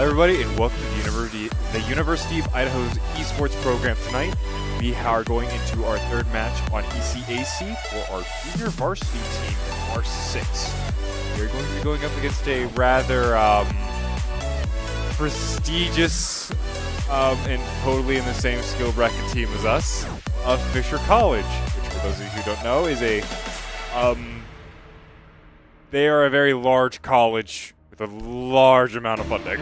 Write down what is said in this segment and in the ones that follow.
everybody, and welcome to the University of Idaho's esports program tonight. We are going into our third match on ECAC for our junior varsity team in March 6. We're going to be going up against a rather prestigious and totally in the same skill bracket team as us of Fisher College, which for those of you who don't know is a they are a very large college with a large amount of funding.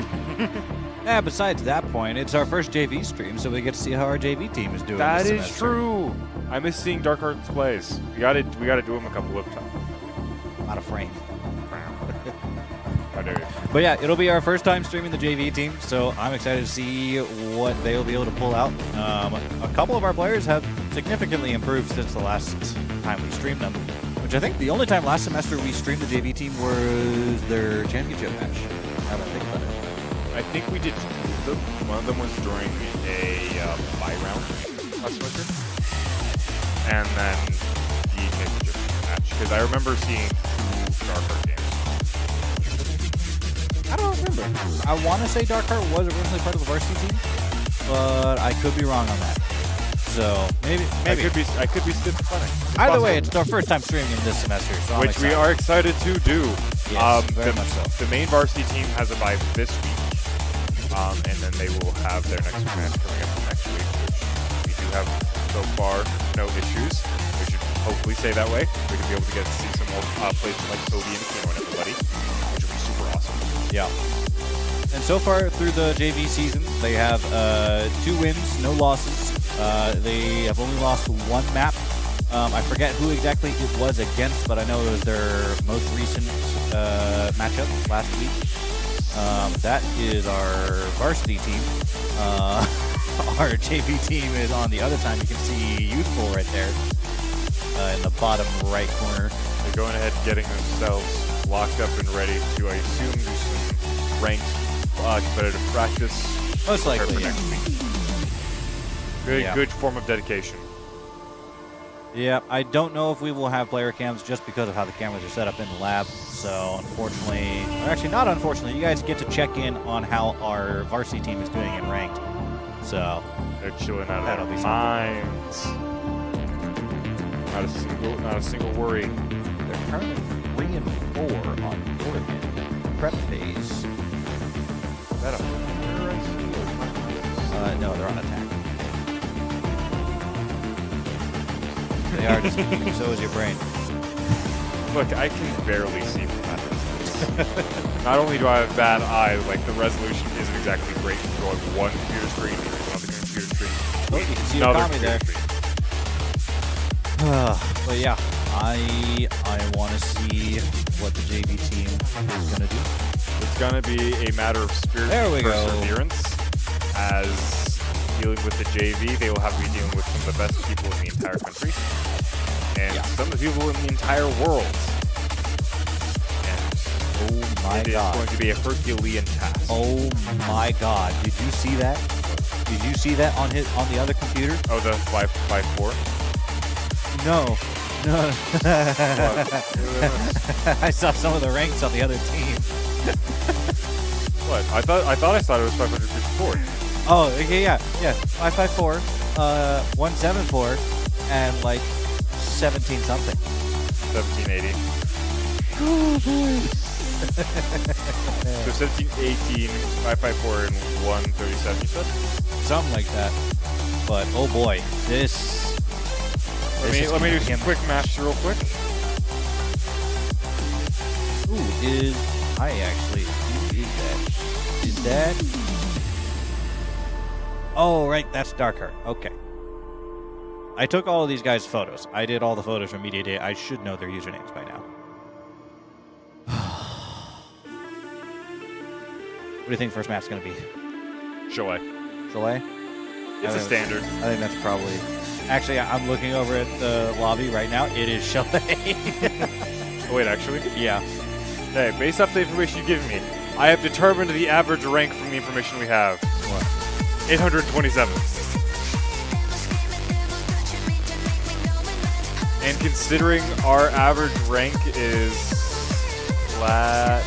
Yeah, besides that point, it's our first JV stream, so we get to see how our JV team is doing. That this is semester. true. I miss seeing Dark Arts plays. We gotta do them a couple of times. Out of frame. I do. But yeah, it'll be our first time streaming the JV team, so I'm excited to see what they'll be able to pull out. A couple of our players have significantly improved since the last time we streamed them, which I think the only time last semester we streamed the JV team was their championship match. Now that I think about it. I think we did two of them. One of them was during a bye round last semester, and then the championship match. Because I remember seeing two Dark Art games. I don't remember. I want to say Dark Heart was originally part of the varsity team, but I could be wrong on that. So maybe. I could be still funny. Either way, it's our first time streaming this semester, so which we are excited to do. Yes, very much so. The main varsity team has a bye this week. And then they will have their next match coming up next week, which we do have so far no issues. We should hopefully stay that way. We can be able to get to see some more plays from like POV and Kino and everybody, which will be super awesome. Yeah. And so far through the JV season, they have 2 wins, no losses. They have only lost 1 map. I forget who exactly it was against, but I know it was their most recent matchup last week. That is our varsity team. Our JV team is on the other side. You can see Youthful right there in the bottom right corner. They're going ahead and getting themselves locked up and ready to, I assume, do some ranked competitive practice. Most likely, for yeah. next week. Good form of dedication. Yeah, I don't know if we will have player cams just because of how the cameras are set up in the lab. So unfortunately, or actually not unfortunately, you guys get to check in on how our varsity team is doing in ranked. So they're chilling out that'll of be their minds. Not a single worry. They're currently 3 and 4 on tournament prep phase. Is that a no, they're on attack. They are just so is your brain. Look, I can barely see from that distance. Not only do I have bad eyes, like the resolution isn't exactly great from going one computer screen to another computer screen. Oh, you can see Another Okami there. But yeah, I want to see what the JV team is going to do. It's going to be a matter of spirit and perseverance. As dealing with the JV, they will have to be dealing with some of the best people in the entire country. And some of the people in the entire world. And oh my God. It is going to be a Herculean task. Oh my God. Did you see that? Did you see that on the other computer? Oh, the 5x4? No. I saw some of the ranks on the other team. What? I thought I saw it was 554. Oh, okay, yeah. 554, 174, and like 17 something. 1780. Oh boy. So 1718, 554, and 137, you said? Something like that. But oh boy, this. Let me do some quick maths real quick. Ooh, is that? Oh, right, that's Dark Heart. Okay. I took all of these guys' photos. I did all the photos from Media Day. I should know their usernames by now. What do you think first map's going to be? Chalet. Chalet? It's a standard. I think that's probably... Actually, I'm looking over at the lobby right now. It is Chalet. Oh, wait, actually? Yeah. Hey, based off the information you've given me, I have determined the average rank from the information we have. What? 827. And considering our average rank is flat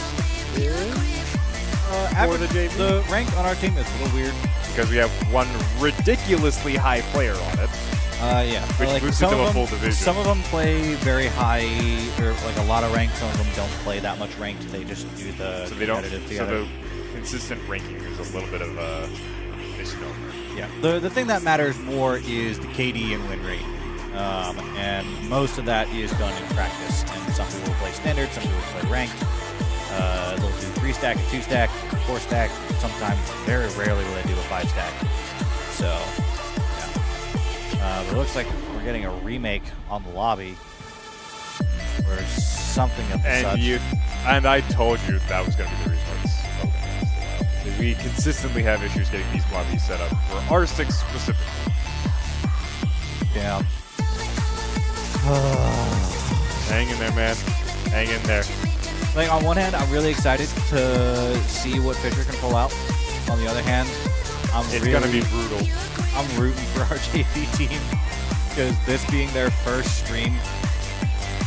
for the JV. The rank on our team is a little weird. Because we have one ridiculously high player on it. Yeah. Which like boosts it to a full division. Some of them play very high, or like a lot of rank. Some of them don't play that much ranked. They just do the competitive together. So the consistent ranking is a little bit of a misnomer. Yeah. The thing that matters more is the KD and win rate. And most of that is done in practice. And some people will play standard, some people will play ranked. They'll do 3-stack, a 2-stack, 4-stack. Sometimes, very rarely will they do a 5-stack. So, yeah. But it looks like we're getting a remake on the lobby. Or something of the such. And I told you that was going to be the reason why this is open. We consistently have issues getting these lobbies set up for R6 specifically. Yeah. Hang in there, man. Hang in there. Like, on one hand, I'm really excited to see what Fisher can pull out. On the other hand, it's going to be brutal. I'm rooting for our JV team because this being their first stream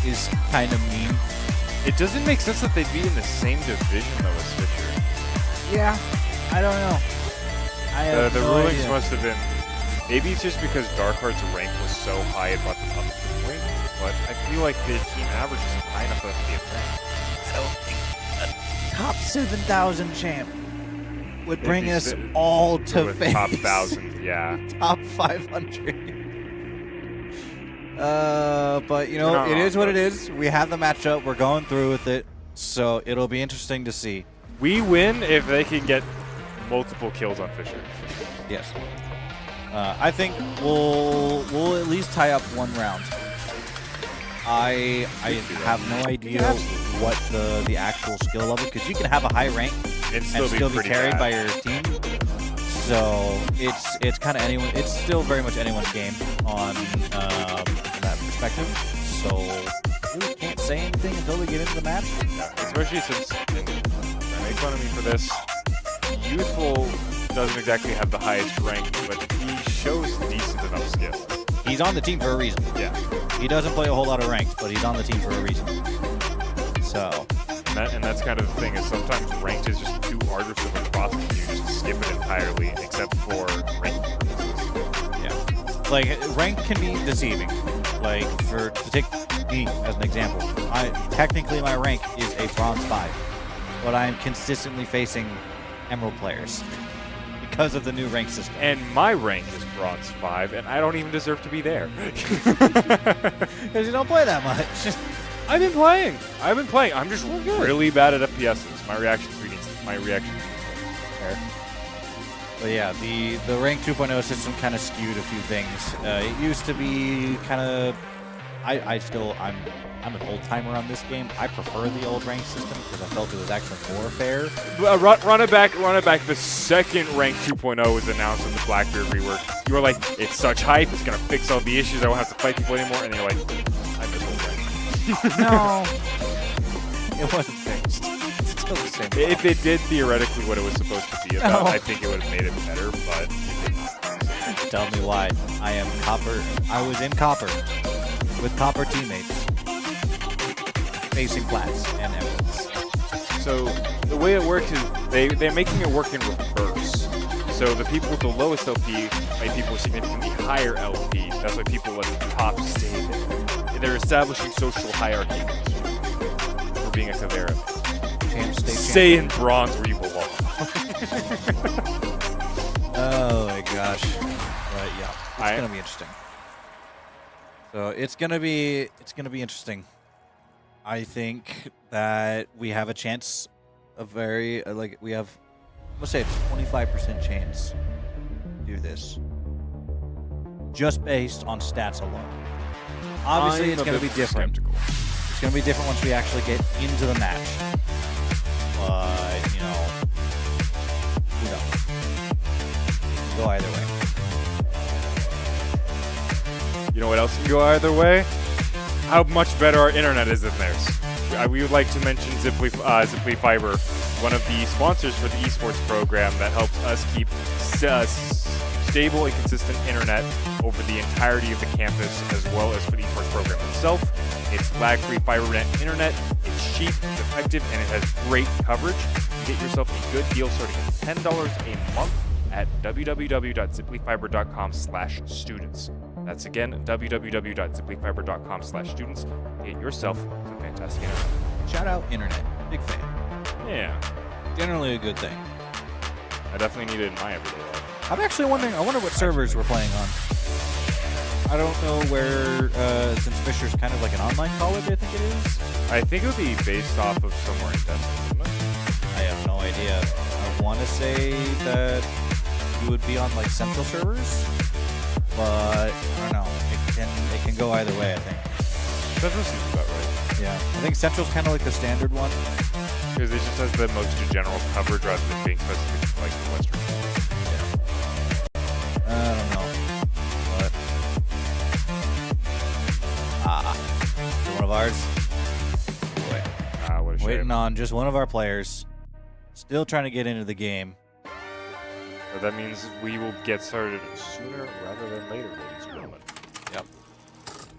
is kind of mean. It doesn't make sense that they'd be in the same division, though, as Fisher. Yeah, I don't know. The rulings must have been... Maybe it's just because Darkheart's rank was so high it brought them up to the point, but I feel like the team average is high enough for them to be a thing. I don't think a top 7,000 champ would bring us all to face top 1,000, yeah. top 500. But, you know, it is what it is. We have the matchup. We're going through with it, so it'll be interesting to see. We win if they can get multiple kills on Fisher. Yes. I think we'll at least tie up one round. I have no idea what the actual skill level, because you can have a high rank and still be carried by your team. So it's kind of anyone. It's still very much anyone's game on that perspective. So really can't say anything until we get into the match. Yeah, especially since, and I make fun of me for this, Youthful doesn't exactly have the highest rank, but he shows decent enough skill. He's on the team for a reason. Yeah. He doesn't play a whole lot of ranked, but he's on the team for a reason. So. And that's kind of the thing, is sometimes ranked is just too arduous of a process. You just skip it entirely, except for ranking purposes. Yeah. Like, ranked can be deceiving. Like, to take me as an example, technically my rank is a bronze 5, but I'm consistently facing emerald players because of the new rank system. And my rank is bronze 5, and I don't even deserve to be there. Because you don't play that much. I've been playing. I'm just really bad at FPSs. My reaction speed is fair. But yeah, the rank 2.0 system kind of skewed a few things. It used to be kind of. I'm an old timer on this game. I prefer the old rank system because I felt it was actually more fair. Run it back. The second rank 2.0 was announced in the Blackbeard rework. You were like, it's such hype. It's gonna fix all the issues. I won't have to fight people anymore. And you're like, I miss old rank. No, it wasn't fixed. It's still the same. If it did theoretically what it was supposed to be about, I think it would have made it better, but it did not. Tell me why. I am copper. I was in copper with copper teammates facing plats and emeralds. So the way it works is they're making it work in reverse. So the people with the lowest LP fight people with significantly higher LP. That's why people at the top stay there. They're establishing social hierarchy for being a Caveira. Stay in bronze where you belong. Oh my gosh. But yeah, it's gonna be interesting. So it's gonna be interesting. I think that we have a chance, we have, let's say a 25% chance to do this, just based on stats alone. Obviously, it's going to be different. It's going to be different once we actually get into the match. But, you know, who knows? Go either way. You know what else can go either way? How much better our internet is than theirs. We would like to mention Ziply Fiber, one of the sponsors for the esports program that helps us keep stable and consistent internet over the entirety of the campus, as well as for the esports program itself. It's lag-free fiber net internet. It's cheap, it's effective, and it has great coverage. can get yourself a good deal starting at $10 a month at www.ziplyfiber.com/students. That's again, www.ziplyfiber.com/students. Get yourself some fantastic internet. Shout out internet. Big fan. Yeah, Generally a good thing. I definitely need it in my everyday life. I'm actually wondering, I wonder what servers we're playing on. I don't know where, since Fisher's kind of like an online college, I think it is. I think it would be based off of somewhere in Denver, isn't it? I have no idea. I want to say that you would be on like central servers, but I don't know. It can go either way, I think. Central seems about right. Yeah. I think central's kind of like the standard one. Because it just has the most general coverage rather than being specific to like the Western. I don't know. But is it one of ours? Wait. What a shame. Waiting on just one of our players. Still trying to get into the game. But that means we will get started sooner rather than later, ladies and gentlemen. Yep.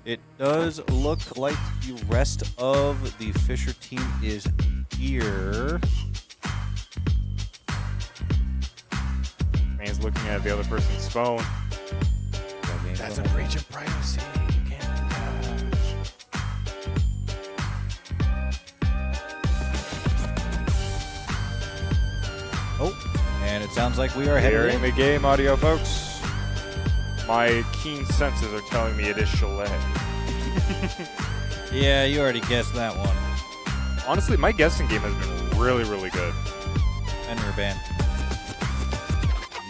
It does look like the rest of the Fisher team is here. Man's looking at the other person's phone. That's a breach of privacy. You can't do that. Oh, and it sounds like we are heading Hearing the game audio, folks. My keen senses are telling me it is Chalet. Yeah, you already guessed that one. Honestly, my guessing game has been really, really good. Fenrir ban.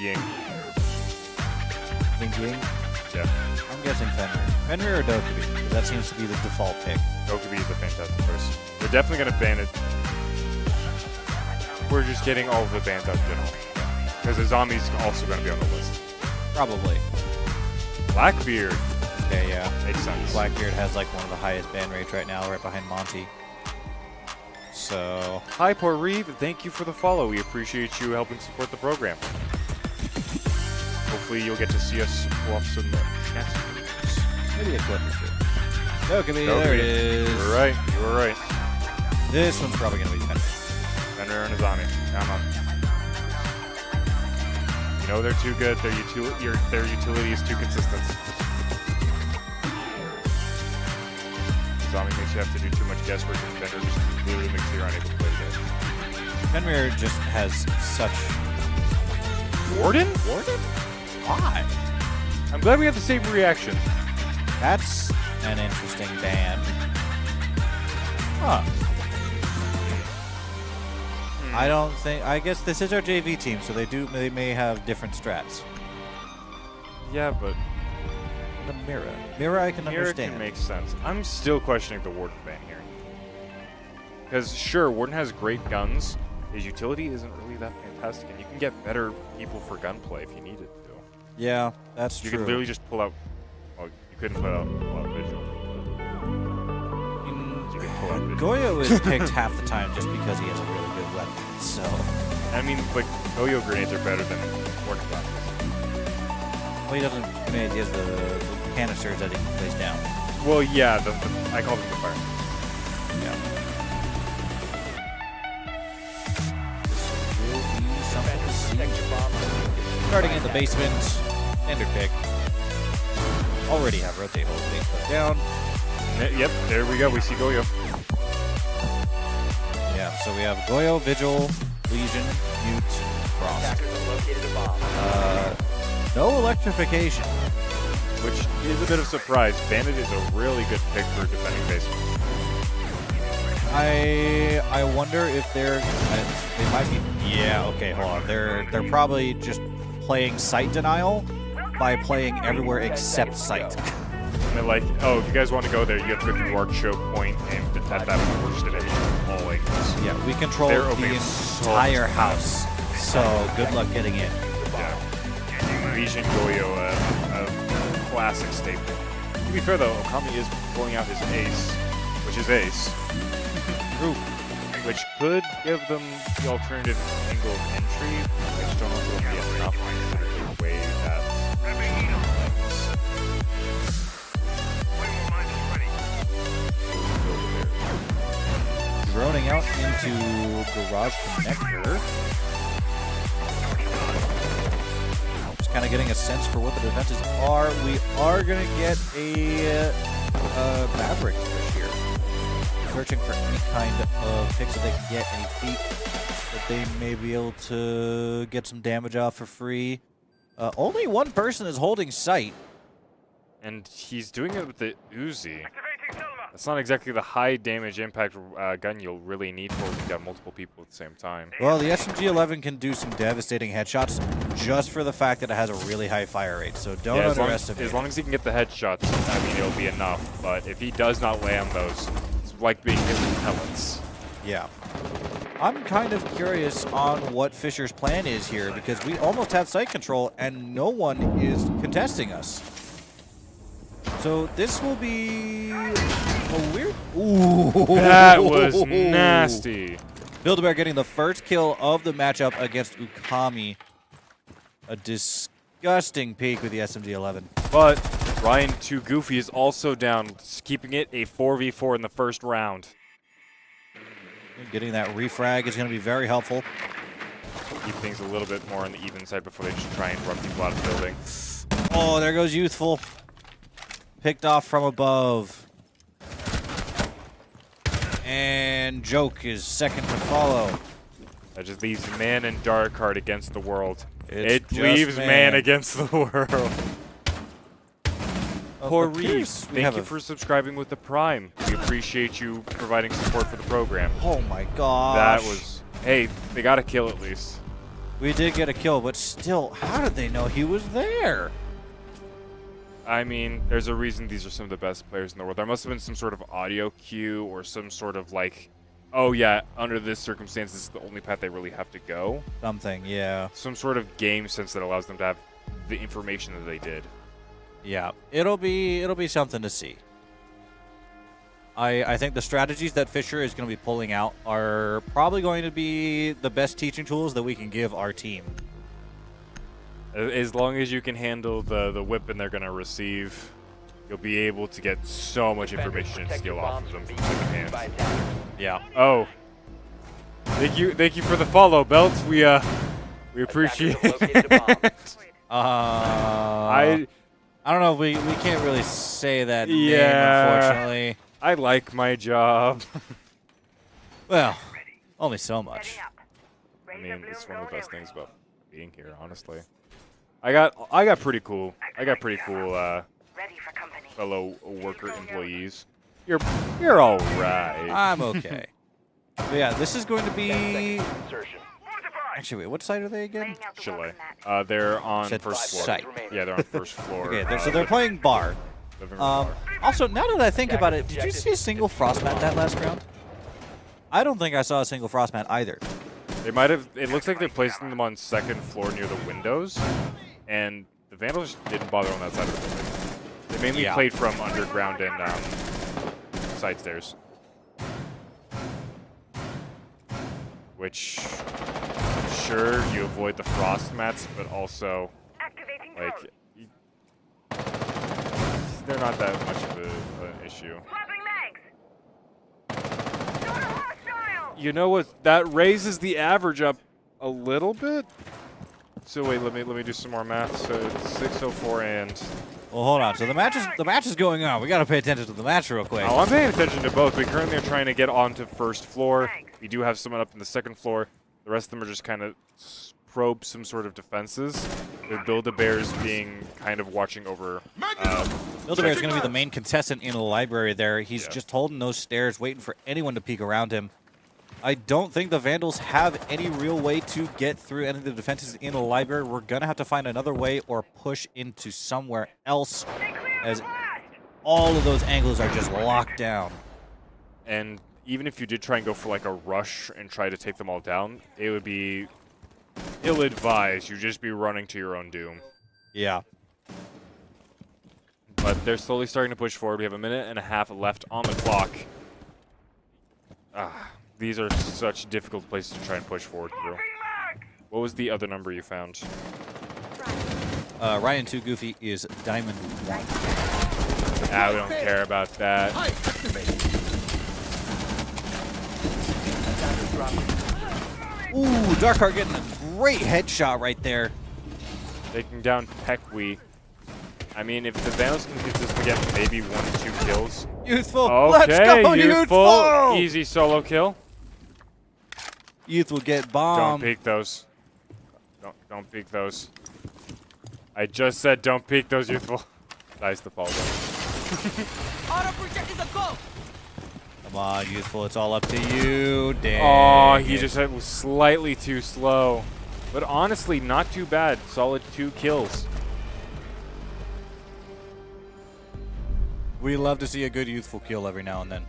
Ying. Ying Ying? Yeah. I'm guessing Fenrir. Fenrir or Dokubi? Because that seems to be the default pick. Dokubi is a fantastic person. They're definitely going to ban it. We're just getting all of the bans out in general. Because the zombie's also going to be on the list. Probably. Blackbeard. Okay, yeah. Makes sense. Blackbeard has like one of the highest ban rates right now, right behind Monty. So, Hi, Poor Reeve. Thank you for the follow. We appreciate you helping support the program. Hopefully you'll get to see us pull off some chance. maybe a clip or two. Dokubi, there it is. You were right. You were right. This one's probably going to be Fenrir. Fenrir and Azami. Come on. You know they're too good. Their utility is too consistent. Azami makes you have to do too much guesswork, and Fenrir just literally makes you unable to play the game. Fenrir just has such... Warden? Warden? Why? I'm glad we have the same reaction. That's an interesting ban. Huh. I don't think... I guess this is our JV team, so they may have different strats. Yeah, but The Mira I can here it understand. can make sense. I'm still questioning the Warden ban here. Because sure, Warden has great guns. His utility isn't really that fantastic, and you can get better people for gunplay if you needed to. Yeah, that's You true. could literally just pull out. Well, you couldn't pull out visual. You could pull out visual. Goyo is picked half the time just because he has a really good weapon. So, I mean, like Goyo grenades are better than Warden glasses. well, he doesn't. I mean, he has the canisters that he plays down. Well, yeah, I call them the fire. Yeah. This will be something to see. Starting in the basement, standard pick. Already have rotate hold, base foot down. Yep, there we go. We see Goyo. Yeah, so we have Goyo, Vigil, Legion, Mute, Frost. No electrification. Which is a bit of a surprise. Bandit is a really good pick for defending basement. I wonder if they might be. Yeah, okay, hold on. They're probably just playing site denial by playing everywhere except site. And they're like, oh, if you guys want to go there, you have to go through Arc Choke Point, and at that point, we're just in all angles. Yeah, we control They're the opening so entire much house. So good luck getting in. Yeah. Legion Goyo, a classic staple. To be fair, though, Okami is pulling out his ace, which is ace. True. Which could give them the alternative angle of entry. I just don't know if it'll be enough considering the way that. Droning out into Garage Connector. Just kind of getting a sense for what the defenses are. We are going to get a Maverick push here. Searching for any kind of picks that they can get, any feet that they may be able to get some damage off for free. Only one person is holding sight. And he's doing it with the Uzi. That's not exactly the high damage impact gun you'll really need for when you've got multiple people at the same time. Well, the SMG-11 can do some devastating headshots just for the fact that it has a really high fire rate, so don't underestimate it. As long as he can get the headshots, I mean, it'll be enough. But if he does not land those, it's like being hit with pellets. Yeah. I'm kind of curious on what Fisher's plan is here, because we almost have sight control and no one is contesting us. So this will be a weird... Ooh. That was nasty. Build-A-Bear getting the first kill of the matchup against Ukami. A disgusting peek with the SMG-11. But Ryan Too Goofy is also down, keeping it a 4v4 in the first round. Getting that refrag is going to be very helpful. Keep things a little bit more on the even side before they just try and run people out of the building. Oh, there goes Youthful. Picked off from above. And Joke is second to follow. That just leaves man and dark card against the world. It leaves man against the world. Poor Reese, thank you for subscribing with the Prime. We appreciate you providing support for the program. Oh my gosh. That was... Hey, they got a kill at least. We did get a kill, but still, how did they know he was there? I mean, there's a reason these are some of the best players in the world. There must have been some sort of audio cue or some sort of like, oh yeah, under this circumstance, this is the only path they really have to go. Something, yeah. Some sort of game sense that allows them to have the information that they did. Yeah, it'll be something to see. I think the strategies that Fisher is going to be pulling out are probably going to be the best teaching tools that we can give our team. As long as you can handle the whipping they're going to receive, you'll be able to get so much information and skill off of them from second hand. Yeah. Oh. Thank you for the follow, Belts. We appreciate it. I don't know if we can't really say that name, unfortunately. I like my job. Well, only so much. I mean, it's one of the best things about being here, honestly. I got pretty cool fellow worker employees. You're all right. I'm okay. But yeah, this is going to be... Actually, wait, what side are they again? Chile. They're on first floor. Site. Yeah, they're on first floor. Okay, so they're playing bar. Also, now that I think about it, did you see a single frost mat that last round? I don't think I saw a single frost mat either. They might have. It looks like they're placing them on second floor near the windows, and the Vandals didn't bother on that side of the building. They mainly played from underground and side stairs, which sure you avoid the frost mats, but also like they're not that much of an issue. You know what? That raises the average up a little bit. So wait, let me do some more math. So it's 604 and. Well, hold on. So the match is going on. We got to pay attention to the match real quick. Oh, I'm paying attention to both. We currently are trying to get onto first floor. We do have someone up in the second floor. The rest of them are just kind of probe some sort of defenses. With Build-A-Bears being kind of watching over. Build-A-Bear is going to be the main contestant in the library there. He's just holding those stairs, waiting for anyone to peek around him. I don't think the Vandals have any real way to get through any of the defenses in the library. We're going to have to find another way or push into somewhere else, as all of those angles are just locked down. And even if you did try and go for like a rush and try to take them all down, it would be ill-advised. You'd just be running to your own doom. Yeah. But they're slowly starting to push forward. We have a minute and a half left on the clock. These are such difficult places to try and push forward through. What was the other number you found? Ryan Too Goofy is Diamond 1. We don't care about that. Ooh, Darkheart getting a great headshot right there. Taking down Pekwee. I mean, if the Vandals can consistently get maybe 1 or 2 kills. Youthful, Okay, let's go, Youthful! Easy solo kill. Youth will get bombed. Don't peek those. Don't peek those. I just said don't peek those, Youthful. Nice the fall. Auto projectors a go. Come on, Youthful, it's all up to you. Dang. Oh, he just was slightly too slow. But honestly, not too bad. Solid 2 kills. We love to see a good Youthful kill every now and then.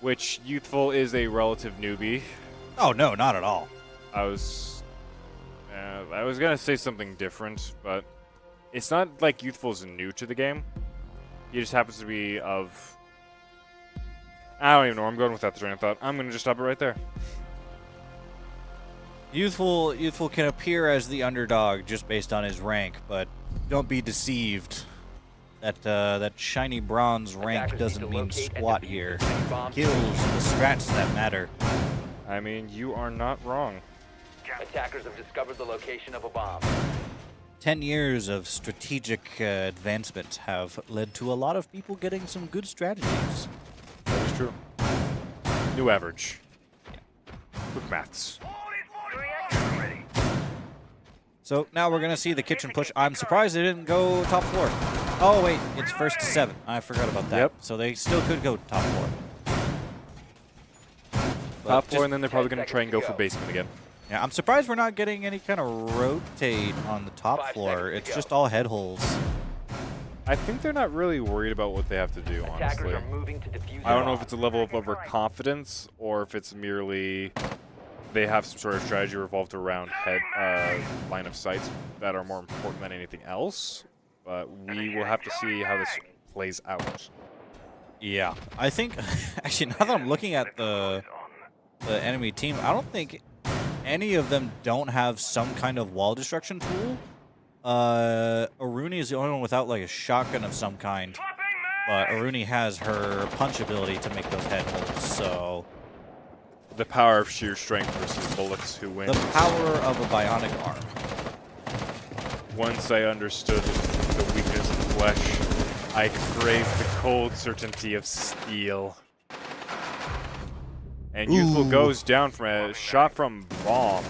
Which Youthful is a relative newbie. Oh, no, not at all. I was gonna say something different, but it's not like Youthful's new to the game. He just happens to be of... I don't even know where I'm going with that train of thought. I'm gonna just stop it right there. Youthful can appear as the underdog just based on his rank, but don't be deceived. That shiny bronze rank doesn't mean squat here. Kills the strats that matter. I mean, you are not wrong. Attackers have discovered the location of a bomb. 10 years of strategic advancement have led to a lot of people getting some good strategies. That is true. New average. Quick maths. So now we're going to see the kitchen push. I'm surprised they didn't go top floor. Oh, wait, it's 1st to 7. I forgot about that. Yep. So they still could go top floor. Top floor, and then they're probably going to try and go for basement again. Yeah, I'm surprised we're not getting any kind of rotate on the top floor. It's just all head holes. I think they're not really worried about what they have to do, honestly. Attackers are moving to defuse. I don't know if it's a level of overconfidence or if it's merely they have some sort of strategy revolved around line of sights that are more important than anything else. But we will have to see how this plays out. Yeah, I think actually now that I'm looking at the enemy team, I don't think any of them don't have some kind of wall destruction tool. Aruni is the only one without like a shotgun of some kind. But Aruni has her punch ability to make those head holes, so... The power of sheer strength versus bullets who wins. The power of a bionic arm. Once I understood the weakness of flesh, I craved the cold certainty of steel. And Youthful goes down from a shot from bomb.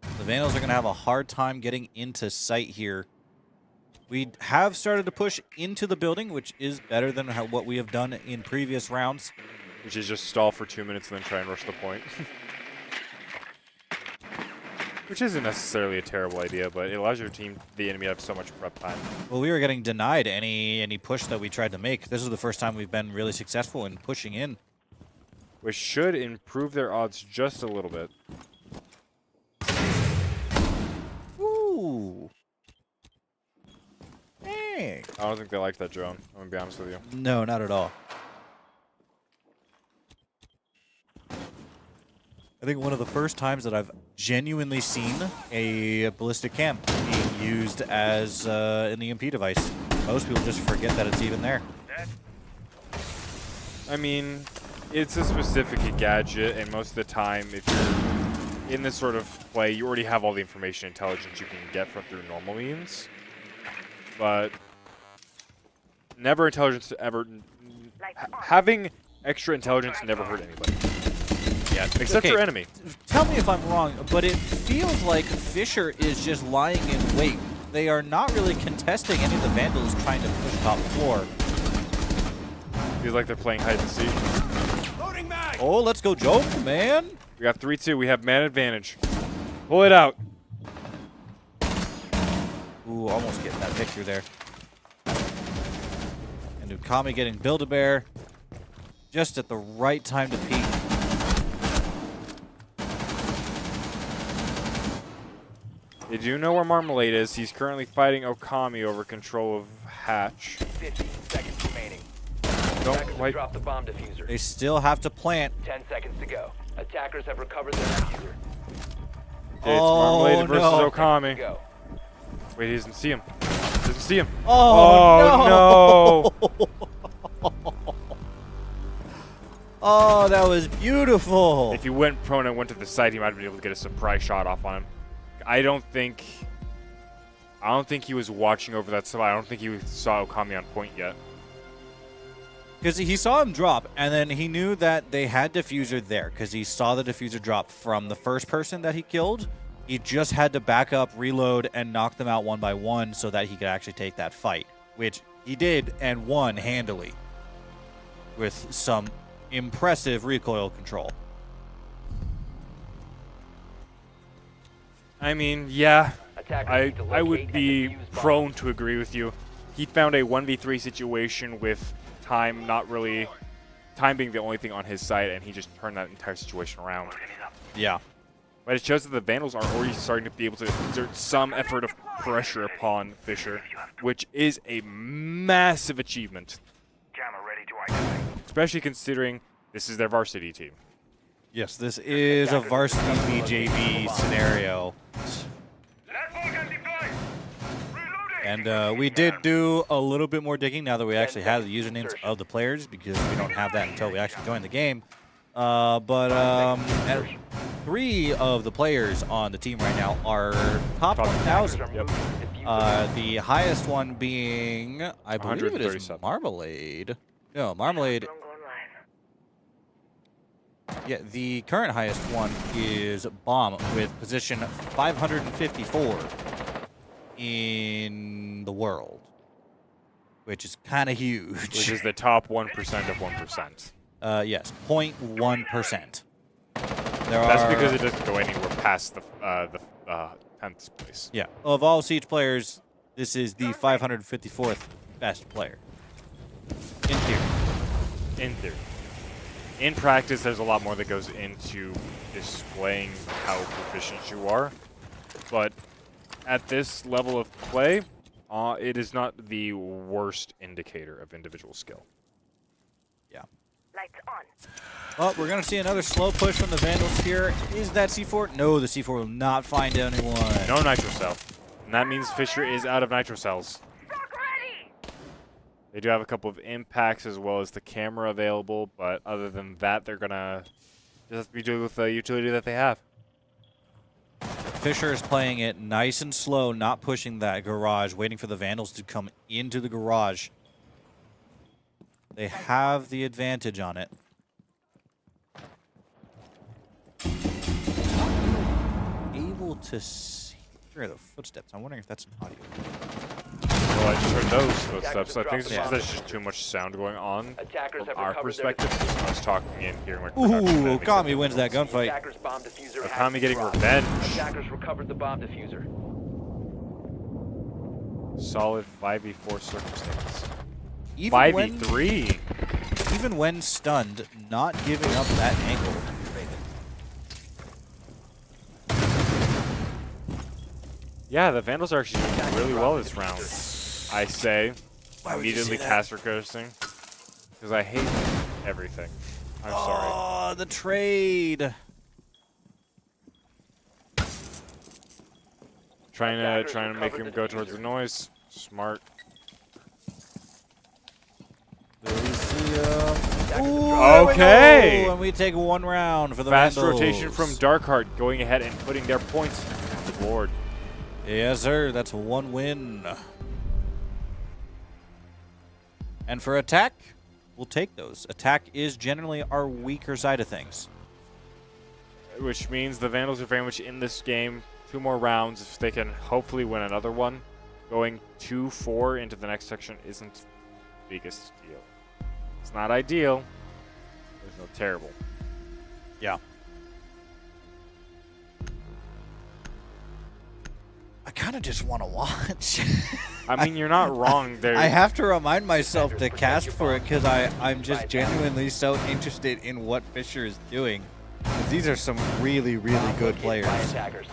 The Vandals are going to have a hard time getting into sight here. We have started to push into the building, which is better than what we have done in previous rounds. Which is just stall for 2 minutes and then try and rush the point. Which isn't necessarily a terrible idea, but it allows your team, the enemy, to have so much prep time. Well, we were getting denied any push that we tried to make. This is the first time we've been really successful in pushing in. Which should improve their odds just a little bit. Ooh. Dang. I don't think they liked that drone, I'm going to be honest with you. No, not at all. I think one of the first times that I've genuinely seen a ballistic cam being used as an EMP device. Most people just forget that it's even there. I mean, it's a specific gadget, and most of the time, if you're in this sort of play, you already have all the information and intelligence you can get from through normal means. But never intelligence ever... having extra intelligence never hurt anybody. Yeah, except for enemy. Tell me if I'm wrong, but it feels like Fisher is just lying in wait. They are not really contesting any of the Vandals trying to push top floor. Feels like they're playing hide and seek. Oh, let's go Joe, man. We got 3-2. We have man advantage. Pull it out. Ooh, almost getting that victory there. And Ukami getting Build-A-Bear just at the right time to peek. Did you know where Marmalade is? He's currently fighting Okami over control of Hatch. 15 seconds remaining. Don't Attackers quite... drop the bomb diffuser. They still have to plant. 10 seconds to go. Attackers have recovered their diffuser. It's Marmalade versus no. Okami. Go. Wait, he doesn't see him. Doesn't see him. Oh, no! Oh, that was beautiful. If he went prone and went to the side, he might have been able to get a surprise shot off on him. I don't think he was watching over that spot. I don't think he saw Okami on point yet. Because he saw him drop, and then he knew that they had diffuser there because he saw the diffuser drop from the first person that he killed. He just had to back up, reload, and knock them out one by one so that he could actually take that fight, which he did and won handily with some impressive recoil control. I mean, yeah, Attackers need to I locate would and be defuse prone bombs. to agree with you. He found a 1v3 situation with time being the only thing on his side, and he just turned that entire situation around. Yeah. But it shows that the Vandals are already starting to be able to exert some effort of pressure upon Fisher, which is a massive achievement. Especially considering this is their varsity team. Yes, this is a varsity BJV scenario. And we did do a little bit more digging now that we actually have the usernames of the players, because we don't have that until we actually join the game. But 3 of the players on the team right now are top 1,000. Yep. The highest one being, I believe it is 137. Marmalade. No, Marmalade. Yeah, the current highest one is Bomb with position 554 in the world, which is kind of huge. Which is the top 1% of 1%. Yes, 0.1%. That's because it doesn't go anywhere past the 10th place. Yeah, of all Siege players, this is the 554th best player. In theory. In theory. In practice, there's a lot more that goes into displaying how proficient you are. But at this level of play, it is not the worst indicator of individual skill. Yeah. Lights on. Well, we're going to see another slow push from the Vandals here. Is that C4? No, the C4 will not find anyone. No nitro cell. And that means Fisher is out of nitro cells. They do have a couple of impacts as well as the camera available, but other than that, they're going to just have to be doing with the utility that they have. Fisher is playing it nice and slow, not pushing that garage, waiting for the Vandals to come into the garage. They have the advantage on it. Able to hear the footsteps. I'm wondering if that's an audio. Well, I just heard those footsteps. I think it's because there's just too much sound going on Attackers from have our recovered their perspective. I was talking and hearing like Ooh, production, that makes Okami sense. wins that gunfight. Attackers bomb diffuser has Okami been getting dropped. revenge. Attackers recovered the bomb diffuser. Solid 5v4 circumstance. Even 5v3. even when stunned, not giving up that angle. Yeah, the Vandals are actually doing really well this round. I say, immediately caster cursing, because I hate everything. I'm sorry. Oh, the trade. Trying to make him go towards the noise. Smart. Ooh, Okay. And we take 1 round for the Fast Vandals. rotation from Darkheart going ahead and putting their points on the board. Yes, sir. That's 1 win. And for attack, we'll take those. Attack is generally our weaker side of things. Which means the Vandals are very much in this game. 2 more rounds. If they can hopefully win another one, going 2-4 into the next section isn't the biggest deal. It's not ideal. It's not terrible. Yeah. I kind of just want to watch. I mean, you're not wrong there. I have to remind myself to cast for it because I'm just genuinely so interested in what Fisher is doing. 'Cause these are some really, really Bomb good located players. by attackers.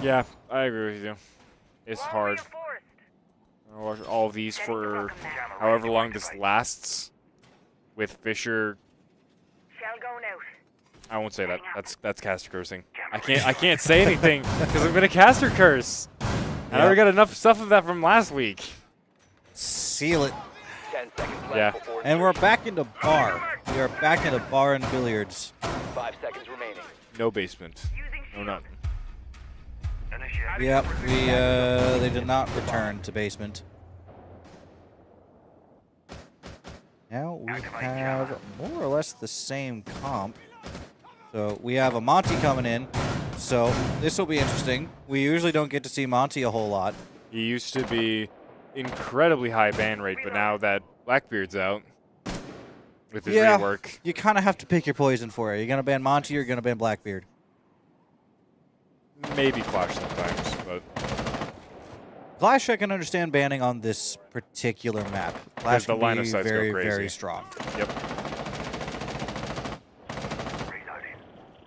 Yeah, I agree with you. It's hard. I'll watch all of these for however long this lasts. With Fisher, Shell going out. I won't say that. That's caster cursing. I can't say anything because I'm gonna caster curse. I already got enough stuff of that from last week. seal it. 10 seconds left Yeah. before And we're insertion. back into bar. We are back into bar and billiards. 5 seconds remaining. No basement. No nothing. Yep, they did not return to basement. Now we have more or less the same comp. So we have a Monty coming in. So this will be interesting. We usually don't get to see Monty a whole lot. He used to be incredibly high ban rate, but now that Blackbeard's out with his rework, You kind of have to pick your poison for it. You're going to ban Monty or you're going to ban Blackbeard. maybe Flash sometimes, but Flash, I can understand banning on this particular map. Flash the can line be of sights go very, crazy. very strong. yep.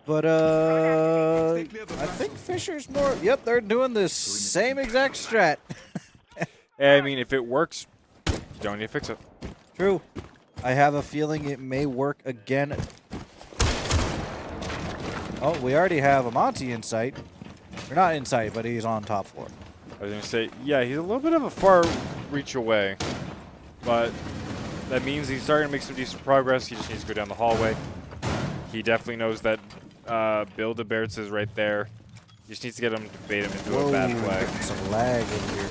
But, I think Fisher's more... Yep, they're doing the same exact strat. I mean, if it works, you don't need to fix it. True. I have a feeling it may work again. Oh, we already have a Monty in sight. Or not in sight, but he's on top floor. I was going to say, yeah, he's a little bit of a far reach away, but that means he's starting to make some decent progress. He just needs to go down the hallway. He definitely knows that Bill DeBertz is right there. He just needs to get him to bait him into a bad play. Some lag over here.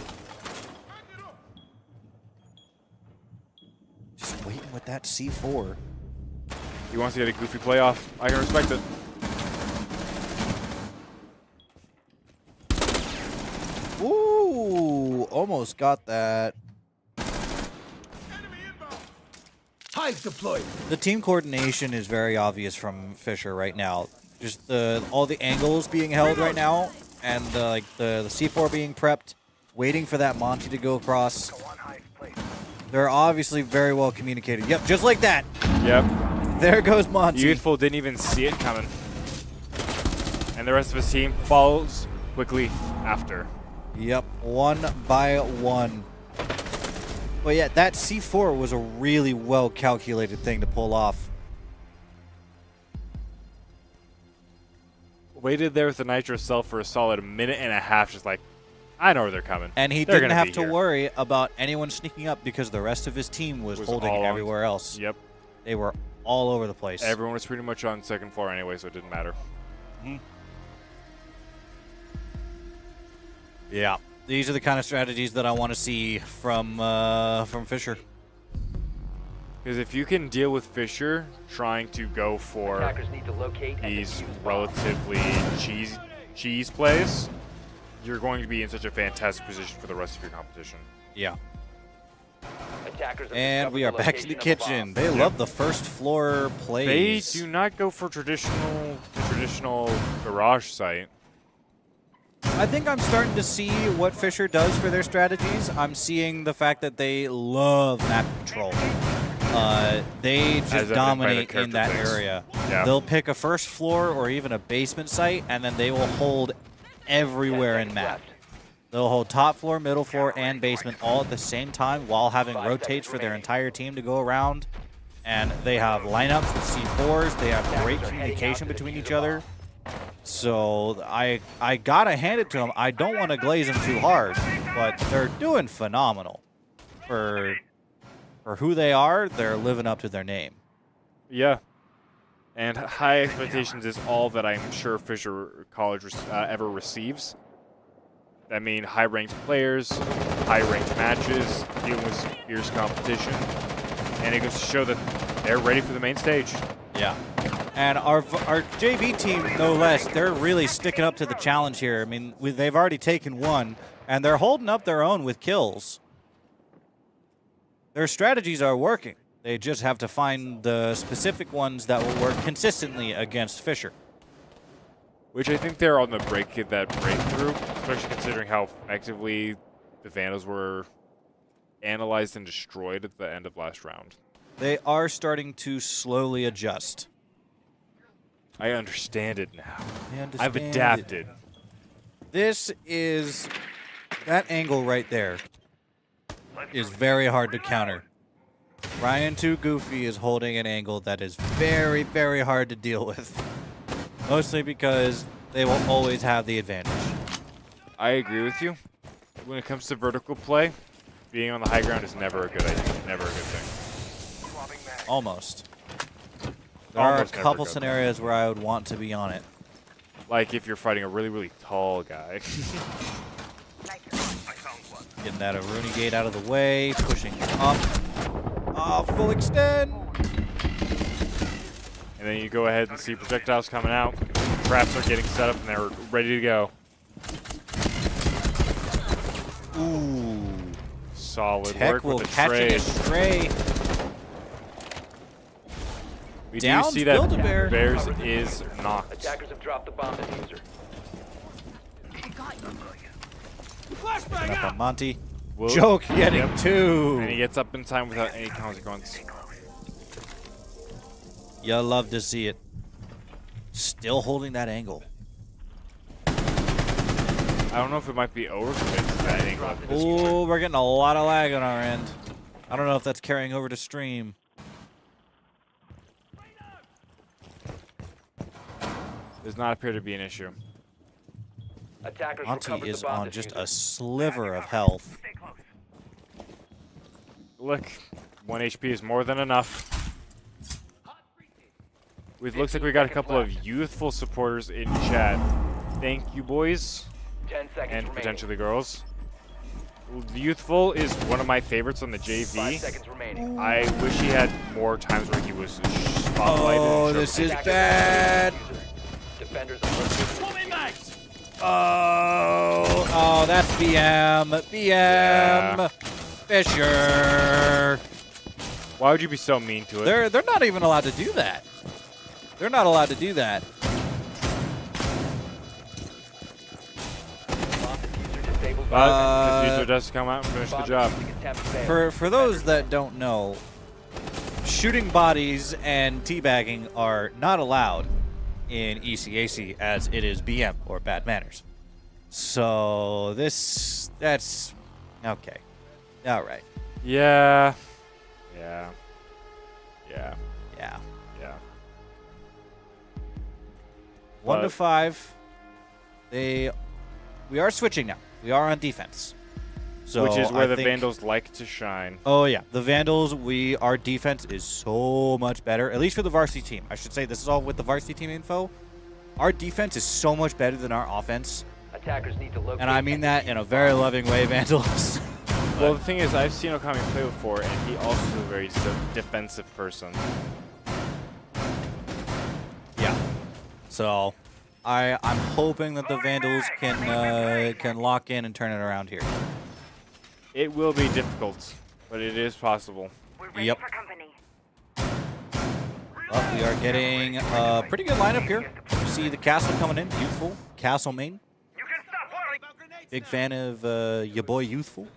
Just waiting with that C4. He wants to get a goofy play off. I can respect it. Ooh, almost got that. Hive deployed. The team coordination is very obvious from Fisher right now. Just all the angles being held right now, and the C4 being prepped, waiting for that Monty to go across. They're obviously very well communicated. Yep, just like that. Yep. There goes Monty. Youthful didn't even see it coming. And the rest of his team follows quickly after. Yep, 1 by 1. But yeah, that C4 was a really well calculated thing to pull off. Waited there with the nitro cell for a solid minute and a half, just like, I know where they're coming. And he They're didn't gonna have be to here. worry about anyone sneaking up because the rest of his team was holding all on- everywhere else. Yep. They were all over the place. Everyone was pretty much on second floor anyway, so it didn't matter. Yeah. These are the kind of strategies that I want to see from Fisher. Because if you can deal with Fisher trying to go for Attackers need to locate and these defuse bombs. relatively cheese plays, you're going to be in such a fantastic position for the rest of your competition. Yeah. Attackers have And we are discovered back to the location of a kitchen. bomb. They love the first floor plays. They do not go for traditional garage site. I think I'm starting to see what Fisher does for their strategies. I'm seeing the fact that they love map control. They As just evident by the dominate in character that picks. area. Yeah. They'll pick a first floor or even a basement site, and then they will hold everywhere 10 in seconds map. left. They'll hold top floor, middle floor, and basement all at the same time while having 5 rotates seconds for their remaining. entire team to go around. And they have lineups with C4s. They have great communication between each other. So I gotta hand it to them. I don't want to glaze them too hard, but they're doing phenomenal. For who they are, they're living up to their name. Yeah. And high expectations is all that I'm sure Fisher College ever receives. I mean, high-ranked players, high-ranked matches, dealing with some fierce competition, and it goes to show that they're ready for the main stage. Yeah. And our JV team, no less, they're really sticking up to the challenge here. I mean, they've already taken one, and they're holding up their own with kills. Their strategies are working. They just have to find the specific ones that will work consistently against Fisher. Which I think they're on the breakthrough, especially considering how effectively the Vandals were analyzed and destroyed at the end of last round. They are starting to slowly adjust. I understand it now. I understand I've it. adapted. This is... That angle right there is very hard to counter. Ryan Too Goofy is holding an angle that is very, very hard to deal with. Mostly because they will always have the advantage. I agree with you. When it comes to vertical play, being on the high ground is never a good idea. Never a good thing. Almost. There are a Almost never couple good. scenarios where I would want to be on it. Like if you're fighting a really, really tall guy. Getting that Aruni gate out of the way, pushing up. Full extend. And then you go ahead and see projectiles coming out. Traps are getting set up and they're ready to go. Ooh. Solid Tech work will with the catching a stray. We Down do see that Build-A-Bear. Bears is knocked. Attackers have dropped the bomb diffuser. Up on Monty. Will- Joke getting Yep. two. And he gets up in time without any consequence. You love to see it. Still holding that angle. I don't know if it might be overcommitted to that angle at this point. Ooh, we're getting a lot of lag on our end. I don't know if that's carrying over to stream. Does not appear to be an issue. Attackers Monty recovered is the bomb on just diffuser. a sliver of health. Look, 1 HP is more than enough. It looks like we got a couple of youthful supporters in chat. Thank you, boys, 10 seconds and remaining. potentially girls. Youthful is one of my favorites on the 5 JV. seconds remaining. I wish he had more times where he was spotlighted. Oh, and this showed- is bad. Defenders are located. Oh, that's BM. Yeah. Fisher. Why would you be so mean to it? They're not even allowed to do that. They're not allowed to do that. Bomb diffuser disabled. But the user does come out and finish the Bomb job. defusing attempt failed. For those that don't know, shooting bodies and teabagging are not allowed in ECAC as it is BM or bad manners. So that's okay. All right. Yeah. Yeah. Yeah. Yeah. Yeah. 1 to But- 5. We are switching now. We are on defense. So Which is where I the think- Vandals like to shine. Oh yeah, the Vandals. Our defense is so much better. At least for the varsity team. I should say this is all with the varsity team info. Our defense is so much better than our offense, Attackers need to locate. and I mean that in a very loving way, Vandals. Well, the thing is, I've seen Okami play before, and he also is a very defensive person. Yeah. So, I'm hoping that the Vandals can lock in and turn it around here. It will be difficult, but it is possible. We're ready Yep. for company. Well, we are getting a pretty good lineup here. You see the Castle coming in, Youthful, Castle main. You can stop whirling. Big fan of your boy Youthful.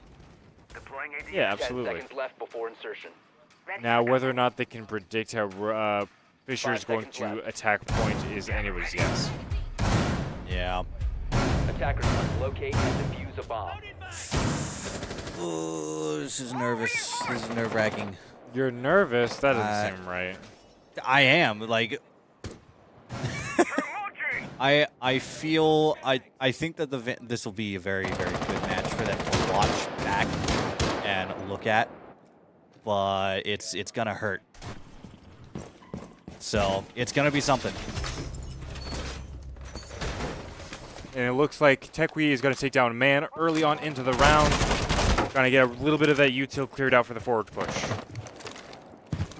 Deploying AD. Yeah, 10 absolutely. seconds left before insertion. Ready Now, for whether or company. not they can predict how Fisher is 5 going seconds to left. attack point is anybody's guess. Yeah. Attackers must locate and defuse a bomb. Oh, this is nervous. This is nerve-wracking. You're nervous? That doesn't seem right. I am like. I feel I think that this will be a very very good match for them to watch back and look at, but it's gonna hurt. So it's gonna be something. And it looks like Tekwi is going to take down Man early on into the round. Trying to get a little bit of that util cleared out for the forward push.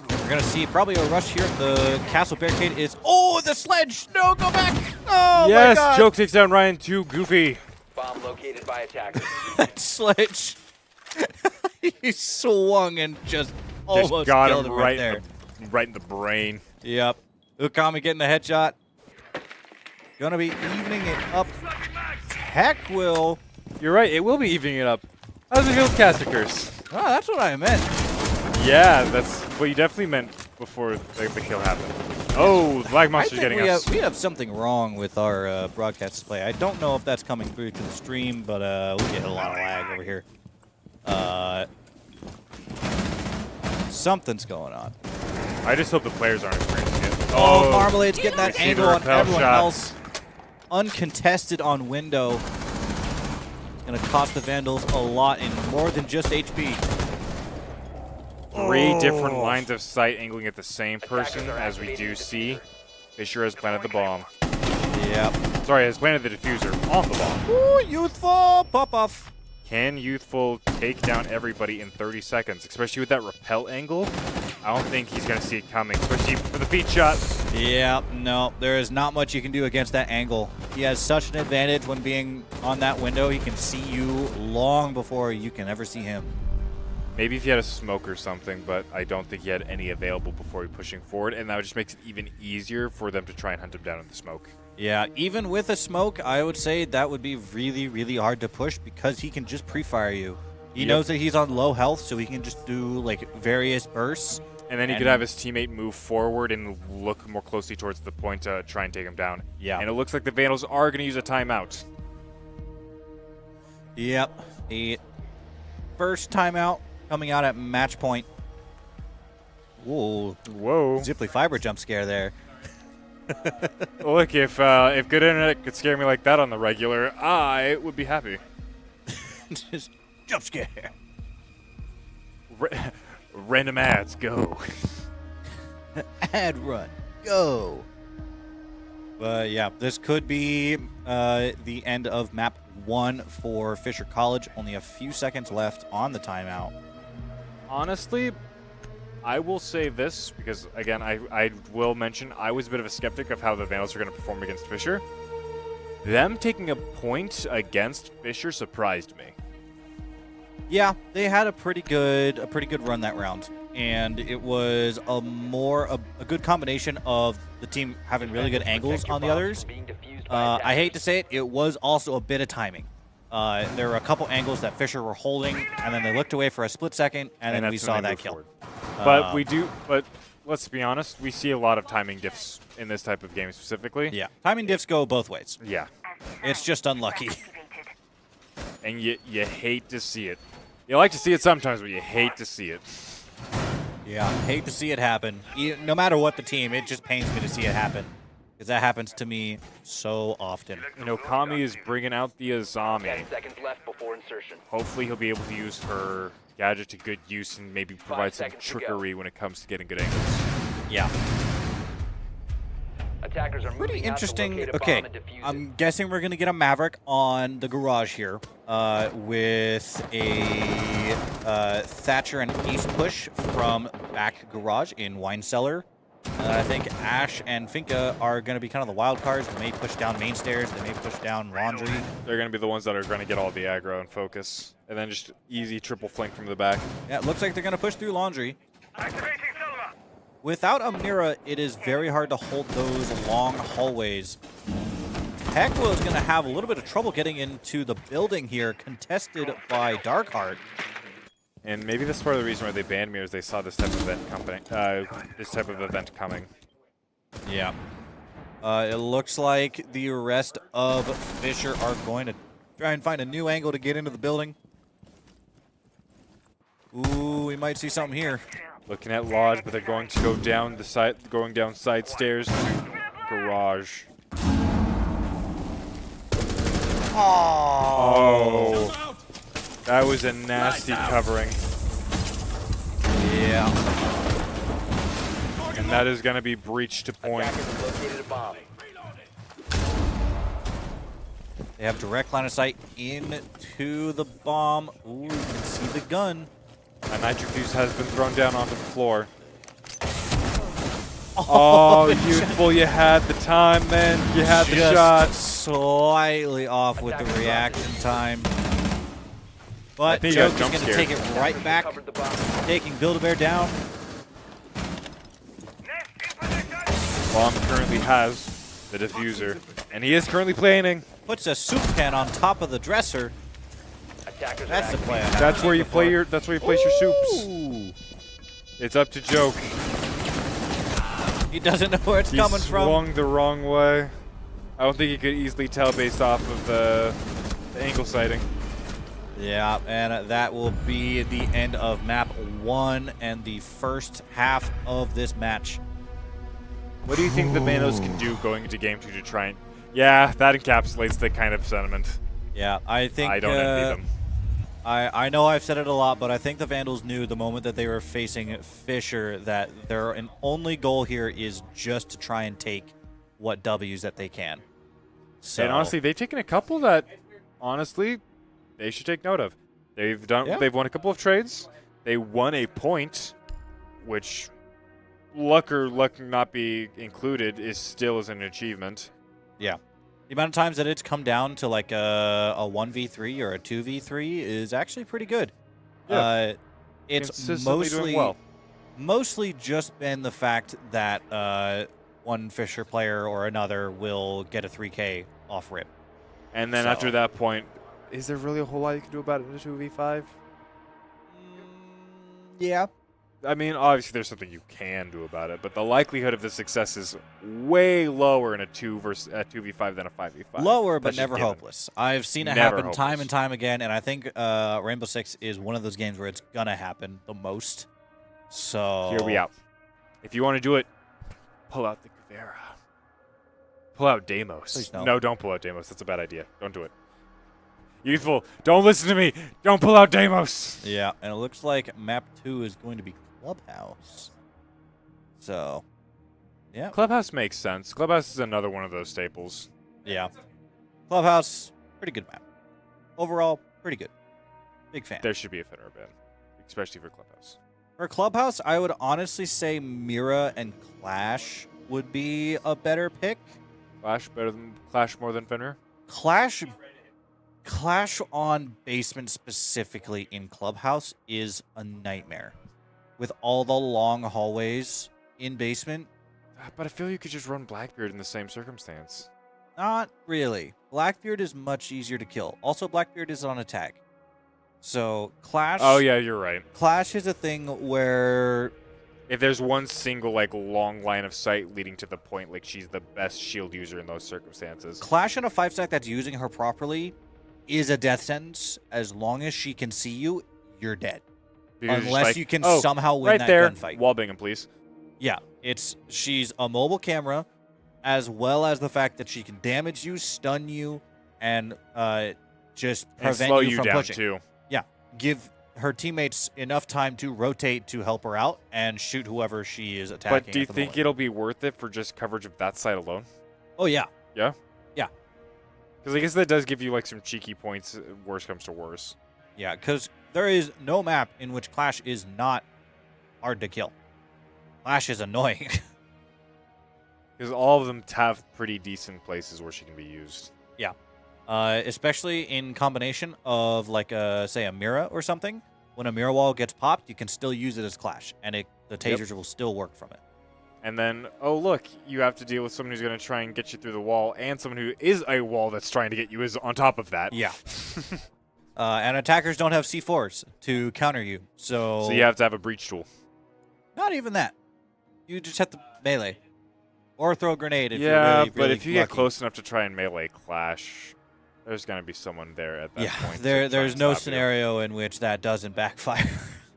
We're gonna see probably a rush here. The castle barricade is. Oh, the sledge! No, go back! Oh Yes, my God! Joke takes down Ryan too. Goofy. Bomb located by attackers. That sledge. He swung and just Just almost got killed him him right, there. right in the brain. Yep. Ukami getting the headshot. Gonna be evening it up. Tech will. You're right. It will be evening it up. How does it feel with Caster Curse? Oh, that's what I meant. Yeah, that's what you definitely meant before the kill happened. Oh, the Black I Monster's think getting we us. have something wrong with our broadcast display. I don't know if that's coming through to the stream, but we get a lot of lag over here. Something's going on. I just hope the players aren't experiencing it. Oh, Marmalade's getting that receiver angle on repel everyone shots. else. Uncontested on window. Gonna cost the Vandals a lot in more than just HP. Three different lines of sight angling at the same person, as we do see. Fisher has planted the bomb. Yep. Sorry, has planted the diffuser on the bomb. Ooh, Youthful pop-off. Can Youthful take down everybody in 30 seconds, especially with that rappel angle? I don't think he's going to see it coming, especially for the feed shot. Yeah, no, there is not much you can do against that angle. He has such an advantage when being on that window. He can see you long before you can ever see him. Maybe if he had a smoke or something, but I don't think he had any available before he pushing forward, and that just makes it even easier for them to try and hunt him down in the smoke. Yeah, even with a smoke, I would say that would be really, really hard to push because he can just pre-fire you. He knows that he's on low health, so he can just do like various bursts. And then he could have his teammate move forward and look more closely towards the point to try and take him down. Yeah. And it looks like the Vandals are going to use a timeout. Yep. The first timeout coming out at match point. Whoa. Whoa. Zipply fiber jump scare there. Look, if good internet could scare me like that on the regular, I would be happy. Just jump scare. Random ads, go. Ad run, go. But yeah, this could be the end of map 1 for Fisher College. Only a few seconds left on the timeout. Honestly, I will say this, because again, I will mention I was a bit of a skeptic of how the Vandals are going to perform against Fisher. Them taking a point against Fisher surprised me. Yeah, they had a pretty good run that round, and it was a good combination of the team having really good angles on the others. I hate to say it, it was also a bit of timing. There were a couple angles that Fisher were holding, and then they looked away for a split second, and then we saw that kill. But let's be honest, we see a lot of timing diffs in this type of game specifically. Yeah, timing diffs go both ways. Yeah. It's just unlucky. And you hate to see it. You like to see it sometimes, but you hate to see it. Yeah, hate to see it happen. No matter what the team, it just pains me to see it happen. Because that happens to me so often. You know, Kami is bringing out the Azami. 10 seconds left before insertion. Hopefully he'll be able to use her gadget to good use and maybe provide some trickery when it comes to getting good angles. Yeah. Attackers are Pretty moving out to interesting. locate a Okay, bomb and defuse it. I'm guessing we're going to get a Maverick on the garage here with a Thatcher and Ace push from back garage in Wine Cellar. I think Ash and Finka are going to be kind of the wild cards. They may push down main stairs. They may push down laundry. They're going to be the ones that are going to get all the aggro and focus. And then just easy triple flank from the back. Yeah, it looks like they're going to push through laundry. Activating Silva. Without a Mira, it is very hard to hold those long hallways. Hecla is going to have a little bit of trouble getting into the building here, contested by Darkheart. And maybe that's part of the reason why they banned me is they saw this type of event coming. Yeah. It looks like the rest of Fisher are going to try and find a new angle to get into the building. Ooh, we might see something here. Looking at Lodge, but they're going to go down the side, going down side stairs to garage. Oh, that was a nasty covering. Yeah. And that is going to be breach to point. Attackers have located a bomb. They have direct line of sight into the bomb. Ooh, you can see the gun. A nitro fuse has been thrown down onto the floor. Oh, Youthful, you had the time, man. You had the Just shot. slightly off with the reaction time. But think he got Joke is jump going to scared. take it right back, Covered the bomb. taking Build-A-Bear down. Nest in position. Bomb currently has the diffuser, and he is currently planning. Puts a soup can on top of the dresser. Attackers That's the are plan. That's where you play your. That's where you place your soups. Ooh. It's up to Joke. He doesn't know where it's He coming from. swung the wrong way. I don't think he could easily tell based off of the angle sighting. Yeah, and that will be the end of map 1 and the first half of this match. What do you think the Vandals can do going into game 2 to try and... Yeah, that encapsulates the kind of sentiment. Yeah, I think I don't envy them. I know I've said it a lot, but I think the Vandals knew the moment that they were facing Fisher that their only goal here is just to try and take what W's that they can. So, And honestly, they've taken a couple that, honestly, they should take note of. They've won a couple of trades. They won a point, which luck or luck not be included still is an achievement. yeah. The amount of times that it's come down to like a 1v3 or a 2v3 is actually pretty good. Yeah. It's Consistently doing well. mostly just been the fact that one Fisher player or another will get a 3K off rip. And then after that point, is there really a whole lot you can do about it in a 2v5? Yeah. I mean, obviously there's something you can do about it, but the likelihood of the success is way lower in a 2v5 than a 5v5. Lower, but That's just never given. hopeless. I've seen it Never happen time hopeless. and time again, and I think Rainbow Six is one of those games where it's going to happen the most. So Here we out. If you want to do it, pull out the Kavera. Pull out Deimos. Please don't. No, don't pull out Deimos. That's a bad idea. Don't do it. Youthful, don't listen to me. Don't pull out Deimos. Yeah, and it looks like map 2 is going to be Clubhouse. So, yeah. Clubhouse makes sense. Clubhouse is another one of those staples. Yeah. Clubhouse, pretty good map. Overall, pretty good. Big fan. There should be a Finner ban, especially for Clubhouse. For Clubhouse, I would honestly say Mira and Clash would be a better pick. Clash more than Finner? Clash on basement specifically in Clubhouse is a nightmare. With all the long hallways in basement, But I feel you could just run Blackbeard in the same circumstance. not really. Blackbeard is much easier to kill. Also, Blackbeard is on attack. So, Clash... Oh, yeah, you're right. Clash is a thing where... If there's one single, like, long line of sight leading to the point, like, she's the best shield user in those circumstances. Clash in a 5-stack that's using her properly is a death sentence. As long as she can see you, you're dead. Because Unless like, you can oh, somehow win right that there. gunfight. Wall bang him, please. Yeah, she's a mobile camera, as well as the fact that she can damage you, stun you, and just And prevent slow you you from down, pushing. too. Yeah, give her teammates enough time to rotate to help her out and shoot whoever she is attacking. But do you think it'll be worth it for just coverage of that side alone? Oh yeah, Yeah? Yeah. Because I guess that does give you, like, some cheeky points, worst comes to worst. yeah, because there is no map in which Clash is not hard to kill. Clash is annoying. Because all of them have pretty decent places where she can be used. Yeah. Especially in combination of, like, say, a Mira or something. When a Mira wall gets popped, you can still use it as Clash, and the tasers will still work from it. And then, oh, look, you have to deal with someone who's going to try and get you through the wall, and someone who is a wall that's trying to get you is on top of that. Yeah. And attackers don't have C4s to counter you, so... So you have to have a breach tool. Not even that. You just have to melee. Or throw a grenade if Yeah, you're really, but really if you get lucky. close enough to try and melee Clash, there's going to be someone there at that point. to try there's and no stop you. scenario in which that doesn't backfire.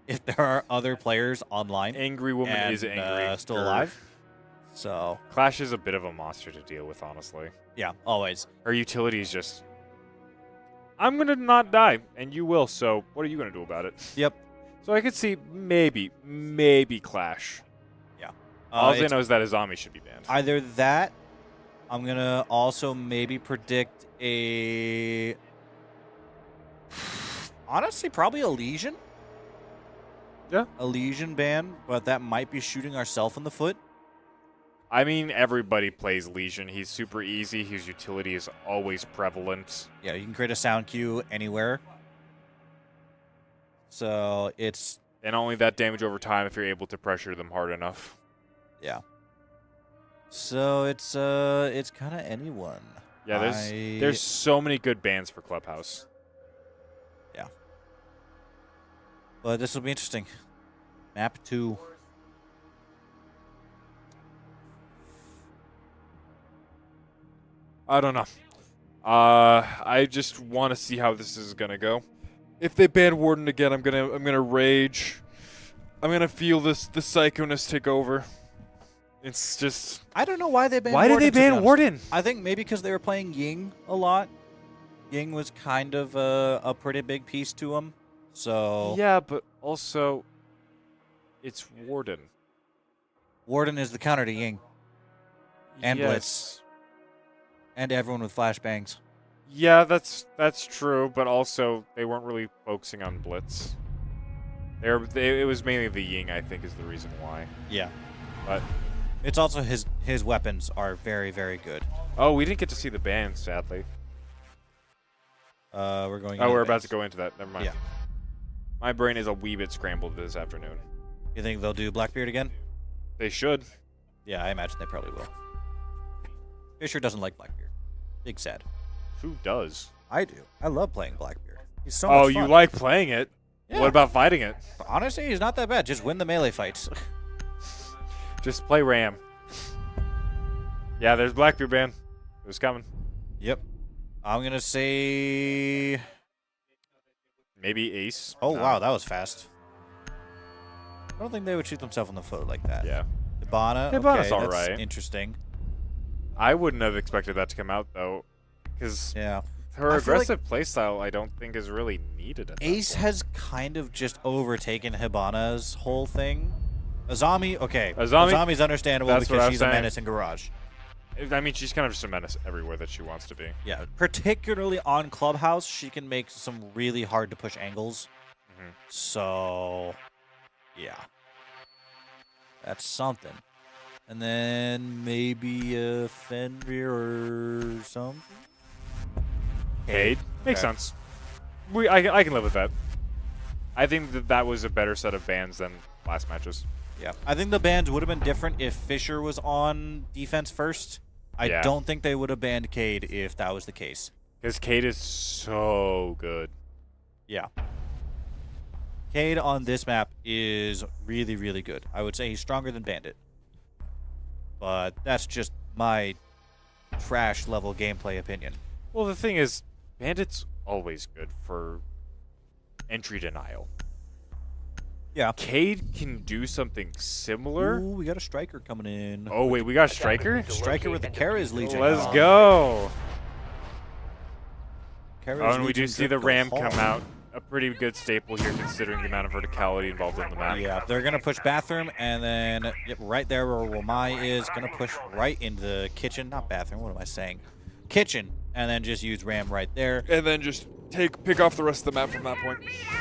If there are other players online Angry woman and is angry. still alive. So, Clash is a bit of a monster to deal with, honestly. yeah, always. Her utility is just, I'm going to not die, and you will, so what are you going to do about it? Yep. So I could see maybe Clash. Yeah. All I It's know is that Azami should be banned. either that, I'm going to also maybe predict a... Honestly, probably a Legion. Yeah. A Legion ban, but that might be shooting ourselves in the foot. I mean, everybody plays Legion. He's super easy. His utility is always prevalent. Yeah, you can create a sound cue anywhere. So it's... And only that damage over time if you're able to pressure them hard enough. Yeah. So it's kind of anyone. Yeah, there's so many good bans for Clubhouse. Yeah. But this will be interesting. Map 2. I don't know. I just want to see how this is gonna go. If they ban Warden again, I'm gonna rage. I'm gonna feel the psychoness take over. It's just, I don't know why they banned why did Warden, they to be ban honest. Warden? I think maybe because they were playing Ying a lot. Ying was kind of a pretty big piece to him. So Yeah, but also, it's Warden. Warden is the counter to Ying and Yes. Blitz and everyone with flashbangs. Yeah, that's true, but also they weren't really focusing on Blitz. It was mainly the Ying, I think, is the reason why. Yeah. But It's also his weapons are very, very good. oh, we didn't get to see the band, sadly. We're going. Oh, into we're about base. to go into that. Never mind. Yeah. My brain is a wee bit scrambled this afternoon. You think they'll do Blackbeard again? They should. Yeah, I imagine they probably will. Fisher doesn't like Blackbeard. Big sad. Who does? I do. I love playing Blackbeard. He's so much Oh, fun. you like playing it? Yeah. What about fighting it? Honestly, he's not that bad. Just win the melee fights. Just play Ram. Yeah, there's Blackbeard band. It was coming. Yep. I'm gonna say. Maybe Ace. Oh No. wow, that was fast. I don't think they would shoot themselves in the foot like that. Yeah. Hibana. Hibana's okay, alright. that's interesting. I wouldn't have expected that to come out though, because Yeah. her I feel like aggressive playstyle I don't think is really needed. At that Ace point. has kind of just overtaken Hibana's whole thing. Azami, okay. Azami- Azami's understandable that's what I because was she's a saying. menace in Garage. I mean, she's kind of just a menace everywhere that she wants to be. Yeah, particularly on Clubhouse, she can make some really hard to push angles. Mhm. So, yeah. That's something. And then maybe a Fenrir or something? Cade makes Okay. sense. I can live with that. I think that was a better set of bans than last matches. Yeah. I think the bans would have been different if Fisher was on defense first. I Yeah. don't think they would have banned Cade if that was the case. Because Cade is so good. Yeah. Cade on this map is really, really good. I would say he's stronger than Bandit. But that's just my trash level gameplay opinion. Well, the thing is, Bandit's always good for entry denial. Yeah. Cade can do something similar. Ooh, we got a striker coming in. Oh, wait, we got a striker? Striker with the Kara's Legion. Let's go. Kara's Oh, and we Legion do see good the go Ram hard. come out. A pretty good staple here, considering the amount of verticality involved in the map. Yeah, they're going to push bathroom, and then yep, right there where Wamai is, going to push right into the kitchen. Not bathroom, what am I saying? Kitchen, and then just use Ram right there. And then just pick off the rest of the map from that point.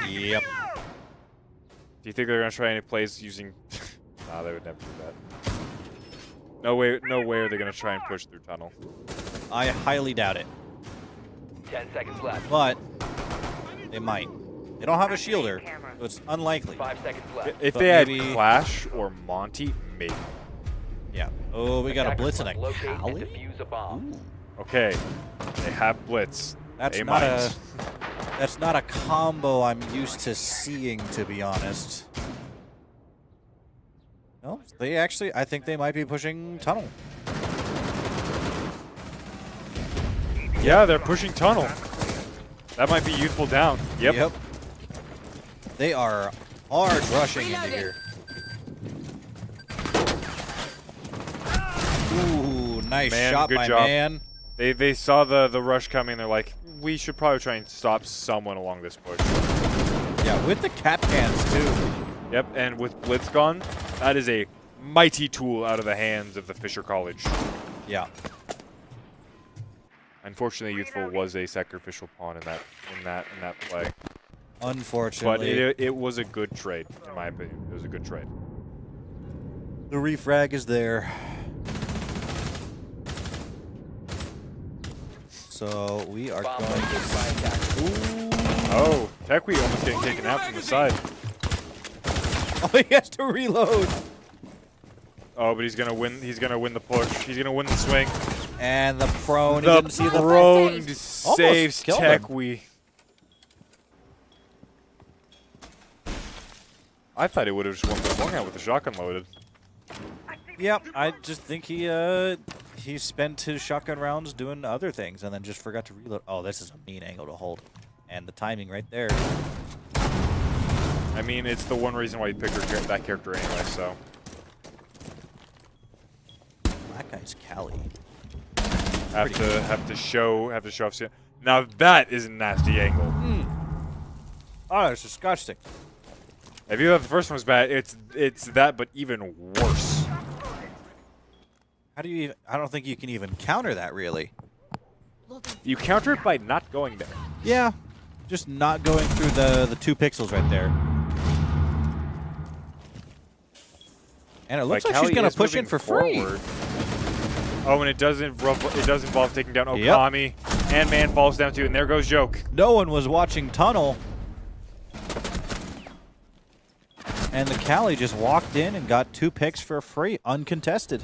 Yep. Do you think they're going to try any plays using... Nah, they would never do that. No way are they going to try and push through tunnel. I highly doubt it, 10 seconds left. but they might. They don't have a shielder, so it's unlikely. 5 seconds left. If But they had maybe- Clash or Monty, maybe. Yeah. Oh, we got a Attackers Blitz and must a locate and Cali? defuse a bomb. Okay, they have Blitz. That's They not might. that's not a combo I'm used to seeing, to be honest. No, they actually, I think they might be pushing tunnel. Yeah, they're pushing tunnel. That might be youthful down. Yep. They are hard rushing into here. Ooh, nice Man, shot, good my job. man. They saw the rush coming. They're like, we should probably try and stop someone along this push. Yeah, with the cap cans too. Yep, and with Blitz gone, that is a mighty tool out of the hands of the Fisher College. Yeah. Unfortunately, Youthful was a sacrificial pawn in that play. But Unfortunately, it was a good trade, in my opinion. It was a good trade. the refrag is there. So we are Bomb going located by attackers. Oh, Tekwi almost getting taken out from the side. Oh, he has to reload. Oh, but he's gonna win. He's gonna win the push. He's gonna win the swing. And the prone, he The didn't see the prone saves killed him. Tekwi. I thought he would have just won the swung out with the shotgun loaded. Yep, I just think he spent his shotgun rounds doing other things and then just forgot to reload. Oh, this is a mean angle to hold. And the timing right there. I mean, it's the one reason why you picked that character anyway. So That guy's Cali. have to show off. Now that is a nasty angle. Oh, it's disgusting. If you thought the first one was bad, it's that, but even worse. How do you even, I don't think you can even counter that, really. You counter it by not going there. Yeah, just not going through the 2 pixels right there. And it looks like she's going to push in for free. Oh, and it does involve taking down Okami. And man falls down too, and there goes Joke. No one was watching Tunnel. And the Cali just walked in and got 2 picks for free, uncontested.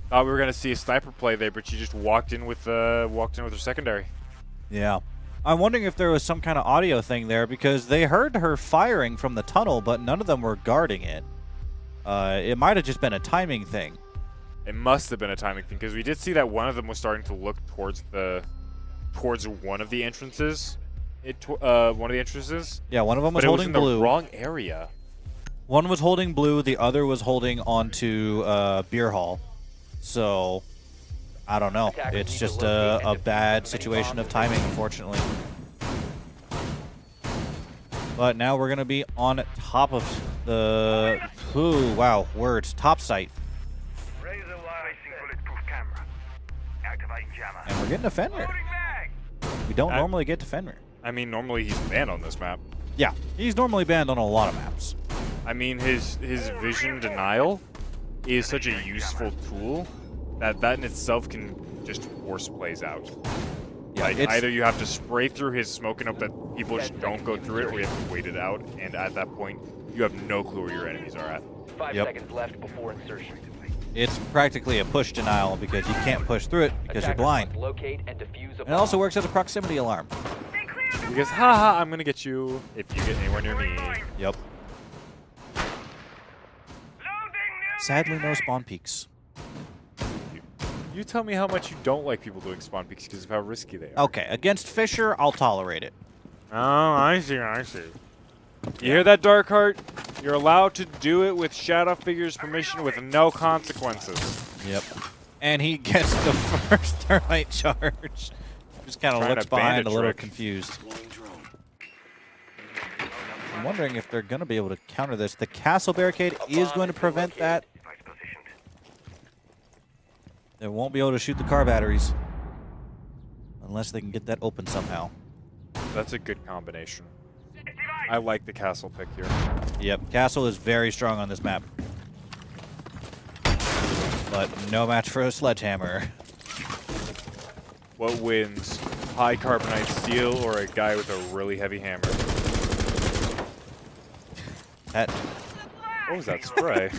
Thought we were gonna see a sniper play there, but she just walked in with her secondary. Yeah. I'm wondering if there was some kind of audio thing there because they heard her firing from the tunnel, but none of them were guarding it. It might have just been a timing thing. It must have been a timing thing because we did see that one of them was starting to look towards one of the entrances. Yeah, one of them was holding in blue. The wrong area. One was holding blue, the other was holding onto beer hall. So, I don't know. It's just a bad situation of timing, unfortunately. But now we're going to be on top of the... Ooh, wow, words. Top site. Razor wire bulletproof camera. Activating jammer. And we're getting a Fenrir. Loading mag. We don't normally get to Fenrir. I mean, normally he's banned on this map. Yeah, he's normally banned on a lot of maps. I mean, his vision denial is such a useful tool that in itself can just force plays out. Yeah, Like, either you have to spray through his smoke and hope that people just don't go through it, or you have to wait it out, and at that point, you have no clue where your enemies are at. 5 Yep. seconds left before insertion. It's practically a push denial because you can't push through it because you're Attackers blind. must locate and defuse a And it also bomb. works as a proximity alarm. Because, haha, I'm gonna get you if you get anywhere near me. Yep. Sadly, no spawn peaks. You tell me how much you don't like people doing spawn peeks because of how risky they are. Okay, against Fisher, I'll tolerate it. Oh, I see. You hear that, Darkheart? You're allowed to do it with Shadow Figure's permission with no consequences. Yep. And he gets the first thermite charge. Just kind of Trying looks to band behind, a a little trick. confused. I'm wondering if they're going to be able to counter this. The castle barricade is going to prevent that. They won't be able to shoot the car batteries. Unless they can get that open somehow. That's a good combination. I like the castle pick here. Yep, castle is very strong on this map. But no match for a sledgehammer. What wins? High carbonite steel or a guy with a really heavy hammer? That What was that spray?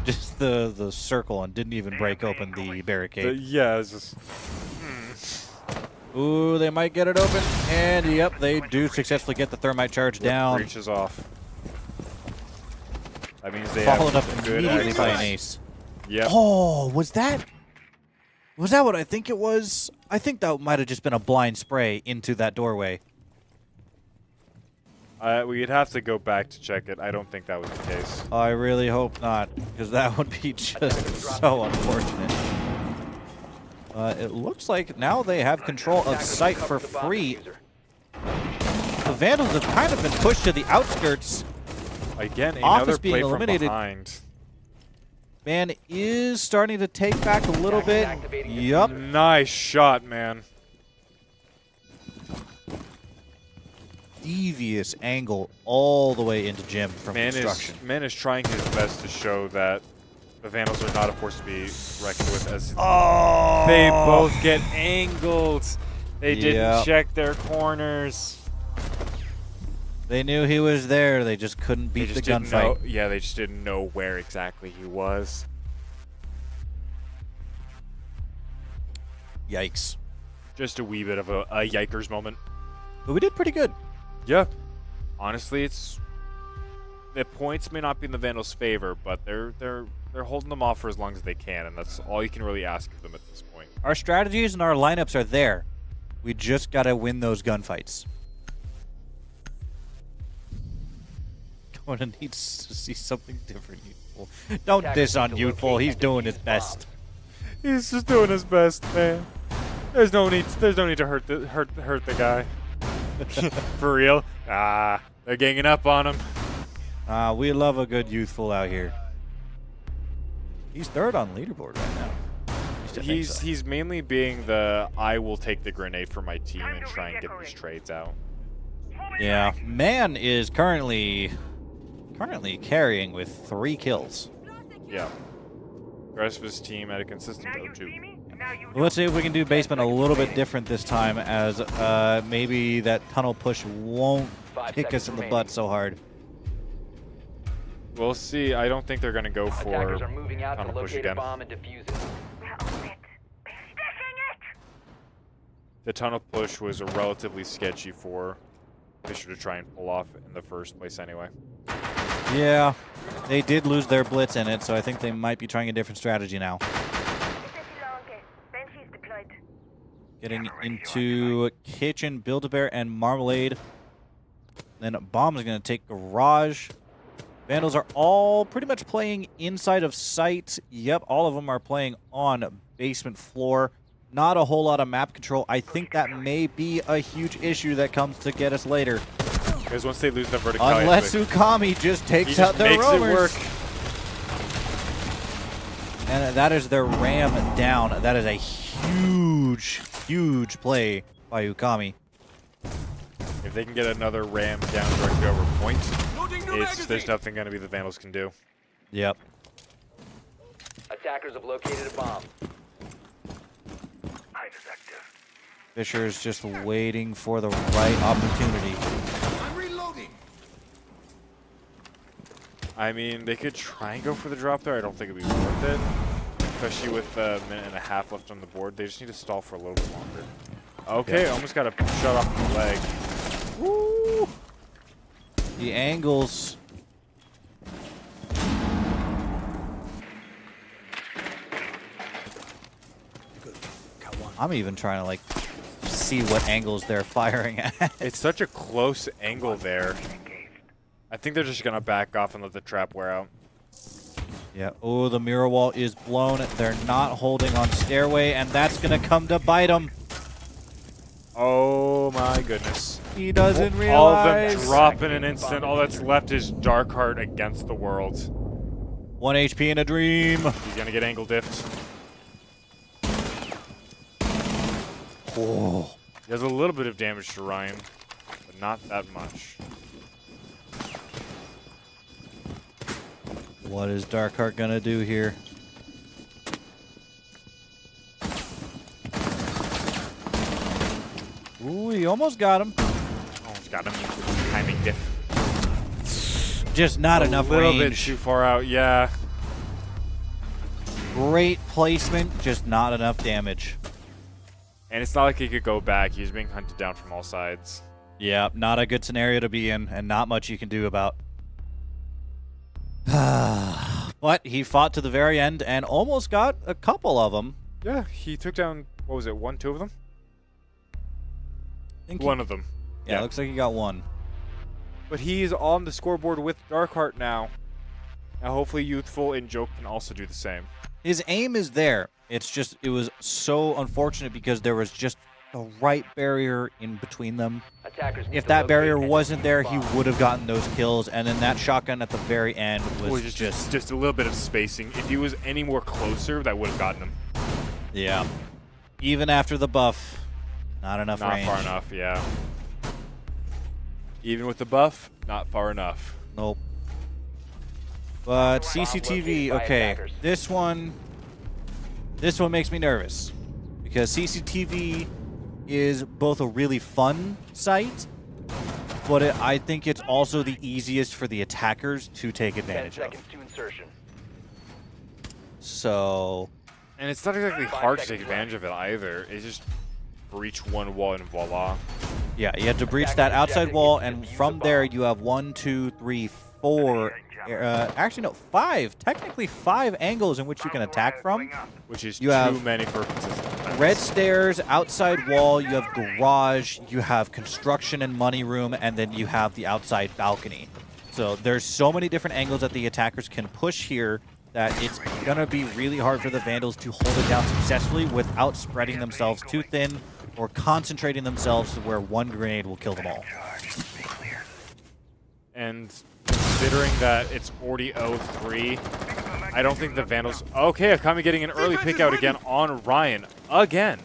just the circle and didn't even break open the barricade. Yeah, it's just... Ooh, they might get it open. And yep, they do successfully get the thermite charge down. Breach is off. That means they Followed up have good immediately by an access. ace. Yep. Oh, was that what I think it was? I think that might have just been a blind spray into that doorway. We'd have to go back to check it. I don't think that was the case. I really hope not, because that would be just so unfortunate. It looks like now they have control of Attackers site recovered for the bomb free. diffuser. The Vandals have kind of been pushed to the outskirts. Again, Office another being play from eliminated. behind. Man is starting to take back a little bit. Yup. Nice shot, man. Devious angle all the way into Jim from construction. Man is trying his best to show that the Vandals are not a force to be reckoned with. As Oh! they both get angled. They Yeah. didn't check their corners. They knew he was there. They just couldn't They beat the just didn't know. gunfight. Yeah, they just didn't know where exactly he was. Yikes. Just a wee bit of a yikers moment. But we did pretty good. Yeah. Honestly, the points may not be in the Vandals' favor, but they're holding them off for as long as they can, and that's all you can really ask of them at this point. Our strategies and our lineups are there. We just got to win those gunfights. Kona needs to see something different, Youthful. Don't diss on Youthful. He's doing his best. He's just doing his best, man. There's no need to hurt the guy. For real? Ah, they're ganging up on him. We love a good youthful out here. He's third on leaderboard right now. He's mainly being the I will take the grenade for my team and try and get these trades out. Yeah, Man is currently carrying with 3 kills. Yeah. The rest of his team had a consistent though too. Let's see if we can do basement a little bit different this time, as maybe that tunnel push won't 5 kick us seconds in the remaining. butt so hard. We'll see. I don't think they're going to go for Attackers are moving out to tunnel push locate a again. bomb and defuse it. The tunnel push was relatively sketchy for Fisher to try and pull off in the first place anyway. Yeah, they did lose their blitz in it, so I think they might be trying a different strategy now. Getting into kitchen, Build-A-Bear, and Marmalade. Then Bomb is going to take Garage. Vandals are all pretty much playing inside of sight. Yep, all of them are playing on basement floor. Not a whole lot of map control. I think that may be a huge issue that comes to get us later. Because once they lose the vertical, Unless Ukami just takes out their makes roamers. it work. And that is their ram down. That is a huge, huge play by Ukami. If they can get another ram down directly over point, there's nothing going to be the Vandals can do. Yep. Attackers have located a bomb. Fisher's just waiting for the right opportunity. I'm reloading. I mean, they could try and go for the drop there. I don't think it'd be worth it. Especially with a minute and a half left on the board. They just need to stall for a little bit longer. Okay, almost got a shot off the leg. Woo! The angles. I'm even trying to, like, see what angles they're firing at. It's such a close angle there. I think they're just going to back off and let the trap wear out. Yeah. Oh, the mirror wall is blown. They're not holding on stairway, and that's going to come to bite them. Oh my goodness. He doesn't realize. All of them drop in an instant. All that's left is Darkheart against the world. 1 HP in a dream. He's going to get angle diffed. Oh. He does a little bit of damage to Ryan, but not that much. What is Darkheart going to do here? Ooh, he almost got him. Almost got him. Timing diff. Just not enough A little range. bit too far out, yeah. Great placement, just not enough damage. And it's not like he could go back. He's being hunted down from all sides. Yeah, not a good scenario to be in, and not much you can do about. But he fought to the very end and almost got a couple of them. Yeah, he took down, what was it, 1, 2 of them? One of them. Yeah, looks like he got one. But he's on the scoreboard with Darkheart now. Now hopefully Youthful and Joke can also do the same. His aim is there. It's just, it was so unfortunate because there was just the right barrier in between them. Attackers need If to that locate barrier and wasn't there, he defuse the bomb. would have gotten those kills. And then that shotgun at the very end was just a little bit of spacing. If he was any more closer, that would have gotten him. Yeah. Even after the buff, not enough Not range. far enough, yeah. Even with the buff, not far enough. Nope. But Bomb CCTV, located by okay. attackers. This one makes me nervous because CCTV is both a really fun site, but I think it's also the easiest for the attackers to take 10 advantage of. seconds to insertion. So, And it's not exactly 5 hard to take seconds advantage of it either. It's just breach one wall and voila. yeah, you have to breach that outside wall, and from there you have 1, 2, 3, 4. Actually, no, 5. Technically 5 angles in which you can attack from. Which is You too have many for consistent defense. Red stairs, outside wall, you have garage, you have construction and money room, and then you have the outside balcony. So there's so many different angles that the attackers can push here that it's going to be really hard for the Vandals to hold it down successfully without spreading themselves too thin or concentrating themselves to where one grenade will kill them all. And considering that it's already 0-3, I don't think the Vandals... Okay, Akami getting an early pick out again on Ryan. Again.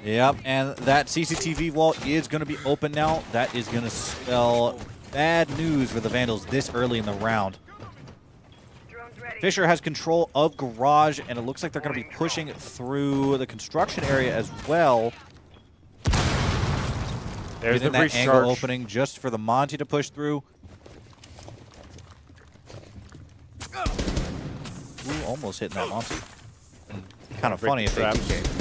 Yep, and that CCTV wall is going to be open now. That is going to spell bad news for the Vandals this early in the round. Fisher has control of Garage, and it looks like they're going to be pushing through the construction area as well. There's the that angle recharge. opening just for the Monty to push through. Ooh, almost hitting that Monty. Kind of funny if they TK.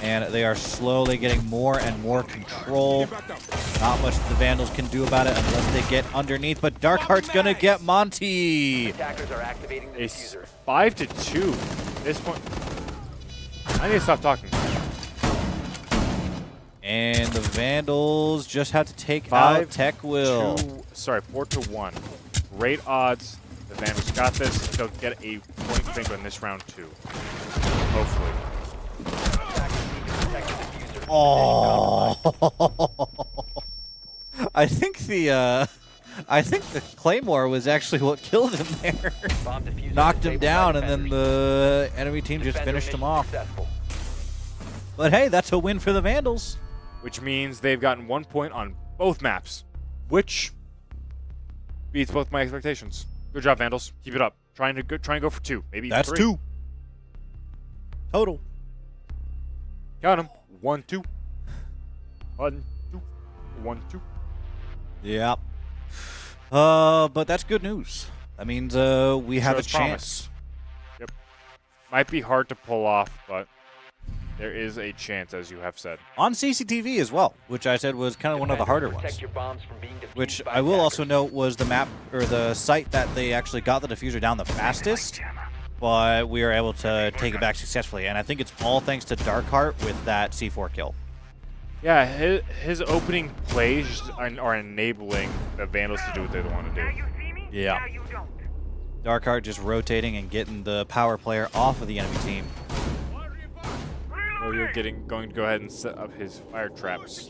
And they are slowly getting more and more control. Not much the Vandals can do about it unless they get underneath, but Darkheart's gonna get Monty. Attackers are activating the It's diffuser. 5-2 at this point. I need to stop talking. And the Vandals just have to take out Tech Will. 4-1. Great odds. The Vandals got this. They'll get a point I think on this round too. Hopefully. Oh, I think the Claymore was actually what killed him there. Bomb diffuser Knocked him disabled by down, and then defenders. the enemy team just Defender finished him mission off. successful. But hey, that's a win for the Vandals. Which means they've gotten 1 point on both maps, which beats both my expectations. Good job, Vandals. Keep it up. Try and go for 2, maybe even 3. 2 total. Count them. 1-2. 1-2. 1-2. Yeah. But that's good news. That means we have a Shows chance. promise. Yep. Might be hard to pull off, but there is a chance, as you have said. On CCTV as well, which I said was kind of one of the harder Protect ones. your bombs from being defused Which by I will also attackers. note was the map, or the site that they actually got the diffuser down the fastest, but we were able to take it back successfully. And I think it's all thanks to Darkheart with that C4 kill. Yeah, his opening plays just are enabling the Vandals to do what they want to do. Yeah. Darkheart just rotating and getting the power player off of the enemy team. Oh, you're going to go ahead and set up his fire traps.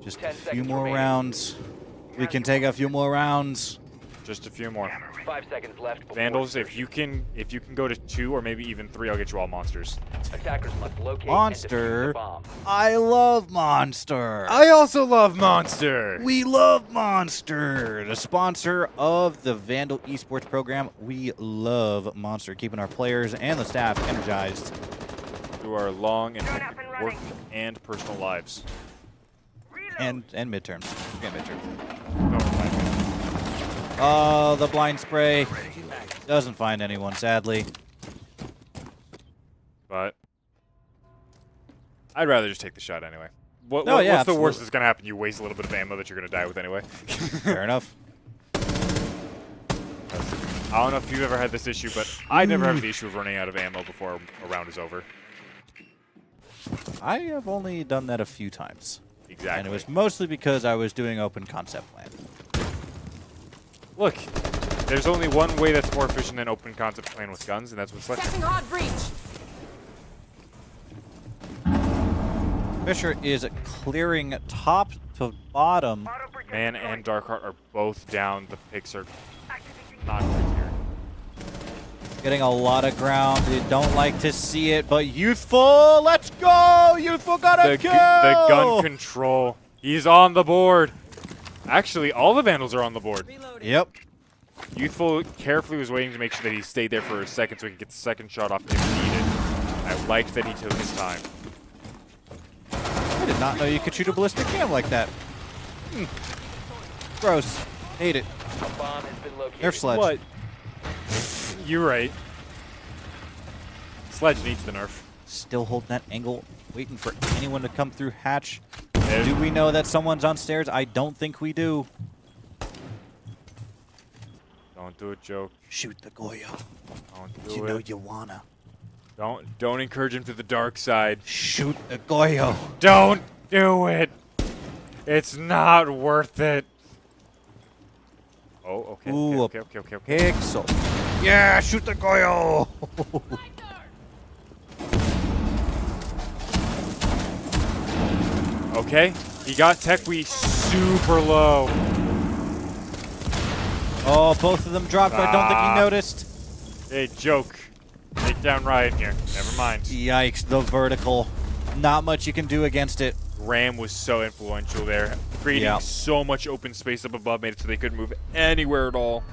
Just 10 a few seconds more remaining. rounds. We can take a few more rounds. Just a few more. 5 seconds left. before Vandals, insertion. if you can go to 2 or maybe even 3, I'll get you all monsters. Attackers must locate Monster. and defuse the bomb. I love Monster. I also love Monster. We love Monster, the sponsor of the Vandal Esports program. We love Monster, keeping our players and the staff energized. Through our long and hectic work and personal lives. And midterms. Forget midterms. No, my bad. Oh, the blind spray doesn't find anyone, sadly. But I'd rather just take the shot anyway. No, What's yeah, the worst absolutely. that's going to happen? You waste a little bit of ammo that you're going to die with anyway. Fair enough. I don't know if you've ever had this issue, but I never have the issue of running out of ammo before a round is over. I have only done that a few times. Exactly. And it was mostly because I was doing open concept plan. Look, there's only one way that's more efficient than open concept playing with guns, and that's with sledgehammer. Setting hard breach. Fisher is clearing top to bottom. Man and Darkheart are both down. The picks are not good here. Getting a lot of ground. You don't like to see it, but Youthful, let's go! Youthful got a kill! The gun control. He's on the board. Actually, all the Vandals are on the board. Yep. Youthful carefully was waiting to make sure that he stayed there for a second so he could get the second shot off if needed. I liked that he took his time. I did not know you could shoot a ballistic cam like that. Gross. Hate it. A bomb has been located. Nerf Sledge. What? You're right. Sledge needs the nerf. Still holding that angle, waiting for anyone to come through hatch. There's- Do we know that someone's on stairs? I don't think we do. Don't do it, joke. Shoot the Goya. Don't do You it. know you wanna. Don't encourage him to the dark side. Shoot the Goyo. Don't do it. It's not worth it. Oh, okay. Ooh, Okay. Okay. Pixel. Yeah, shoot the Goyo. Okay. He got tech we super low. Oh, both of them dropped. I don't think he noticed. Hey, joke. Take down Ryan here. Never mind. Yikes, the vertical. Not much you can do against it. Ram was so influential there. Creating so much open space up above made it so they couldn't move anywhere at all.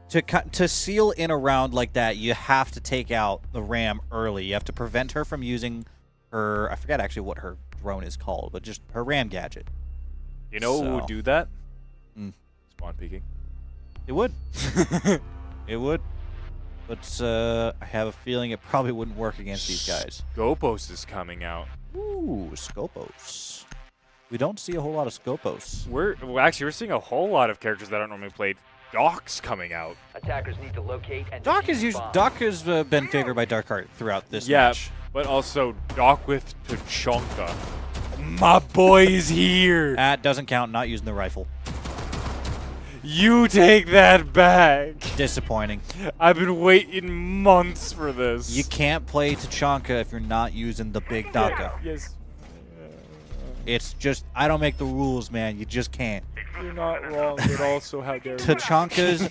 To seal in a round like that, you have to take out the Ram early. You have to prevent her from using her, I forget actually what her drone is called, but just her Ram gadget. You know who would do that? Spawn peeking. It would. It would. But I have a feeling it probably wouldn't work against these guys. Scopos is coming out. Ooh, Scopos. We don't see a whole lot of Scopos. We're seeing a whole lot of characters that aren't normally played. Doc's coming out. Attackers need to locate and Doc defuse is bombs. Doc has been favored by Dark Heart throughout this match. But also Doc with Tachanka. My boy is here. That doesn't count, not using the rifle. You take that back. Disappointing. I've been waiting months for this. You can't play Tachanka if you're not using the big Daka. Yes. It's just, I don't make the rules, man. You just can't. You're not wrong, but also how dare you. Tachanka's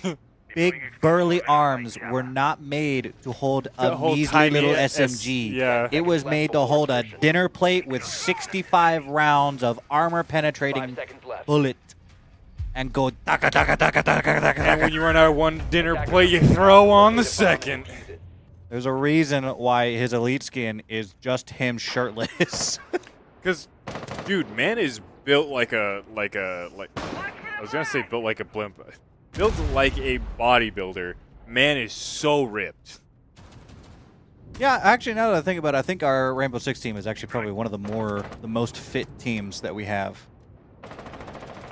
big burly arms were not made to hold a whole measly tiny little SMG. yeah. It was made to hold a dinner plate with 65 rounds of armor 5 penetrating seconds left. bullet and go daka daka daka daka And daka. when you run out of one dinner plate, you throw on the second. There's a reason why his elite skin is just him shirtless. Because, dude, man is built like I was gonna say built like a blimp. Built like a bodybuilder. Man is so ripped. Yeah, actually, now that I think about it, I think our Rainbow Six team is actually probably one of the most fit teams that we have.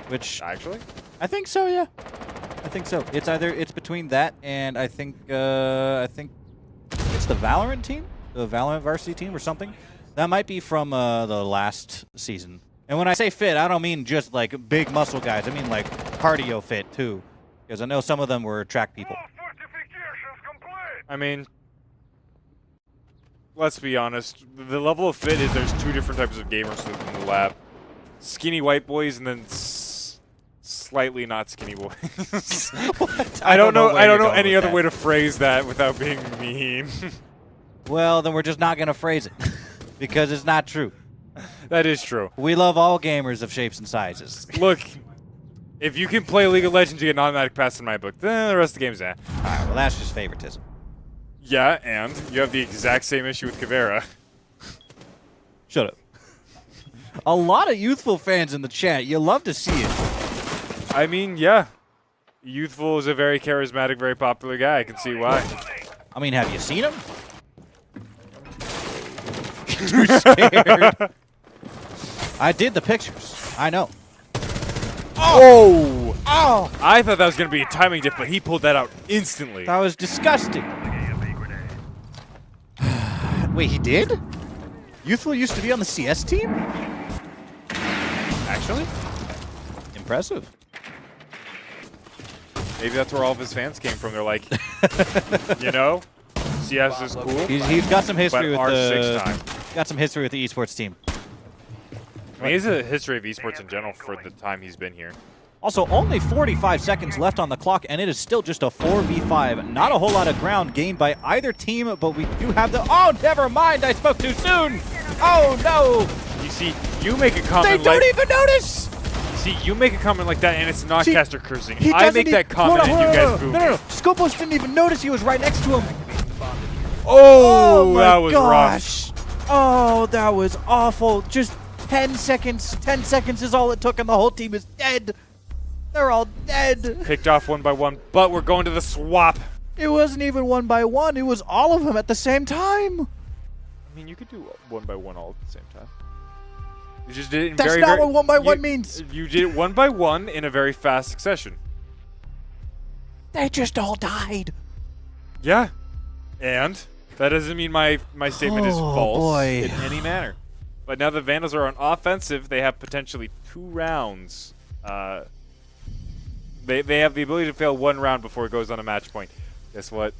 Which Actually? I think so, yeah. I think so. It's between that and I think it's the Valorant team, the Valorant varsity team or something. That might be from the last season. And when I say fit, I don't mean just like big muscle guys. I mean like cardio fit too, because I know some of them were track people. Fortifications complete. I mean, let's be honest. The level of fit is there's two different types of gamers in the lab: skinny white boys and then slightly not skinny boys. I don't know any other way to phrase that without being mean. Well, then we're just not gonna phrase it because it's not true. That is true. We love all gamers of shapes and sizes. Look, if you can play League of Legends, you get an automatic pass in my book. Then the rest of the game's All right, well, that's just favoritism. Yeah, and you have the exact same issue with Caveira. Shut up. A lot of youthful fans in the chat. You love to see it. I mean, yeah. Youthful is a very charismatic, very popular guy. I can see why. I mean, have you seen him? Too scared. I did the pictures. I know. Oh! Oh! I thought that was going to be a timing dip, but he pulled that out instantly. That was disgusting. Wait, he did? Youthful used to be on the CS team? Actually? Impressive. Maybe that's where all of his fans came from. They're like, you know, CS is cool, He's got some but history with R6 time. got some history with the esports team. I mean, he has a history of esports in general for the time he's been here. Also, only 45 seconds left on the clock, and it is still just a 4v5. Not a whole lot of ground gained by either team, but we do have the... Oh, never mind! I spoke too soon! Oh, no! You see, you make a comment They don't even notice! See, you make a comment like that, and it's not See, caster cursing. He I doesn't make that comment, and you guys boo me. No. Scopos didn't even notice he was right next to him. Oh, my that was gosh. rough. Oh, that was awful. Just 10 seconds. 10 seconds is all it took, and the whole team is dead. They're all dead. Picked off one by one, but we're going to the swap. It wasn't even one by one. It was all of them at the same time. I mean, you could do one by one all at the same time. You just did it in That's very, not very, what one by one means. You did it one by one in a very fast succession. They just all died. Yeah. And that doesn't mean my statement is Oh, false boy. in any manner. But now the Vandals are on offensive. They have potentially 2 rounds. They have the ability to fail 1 round before it goes on a match point. Guess what?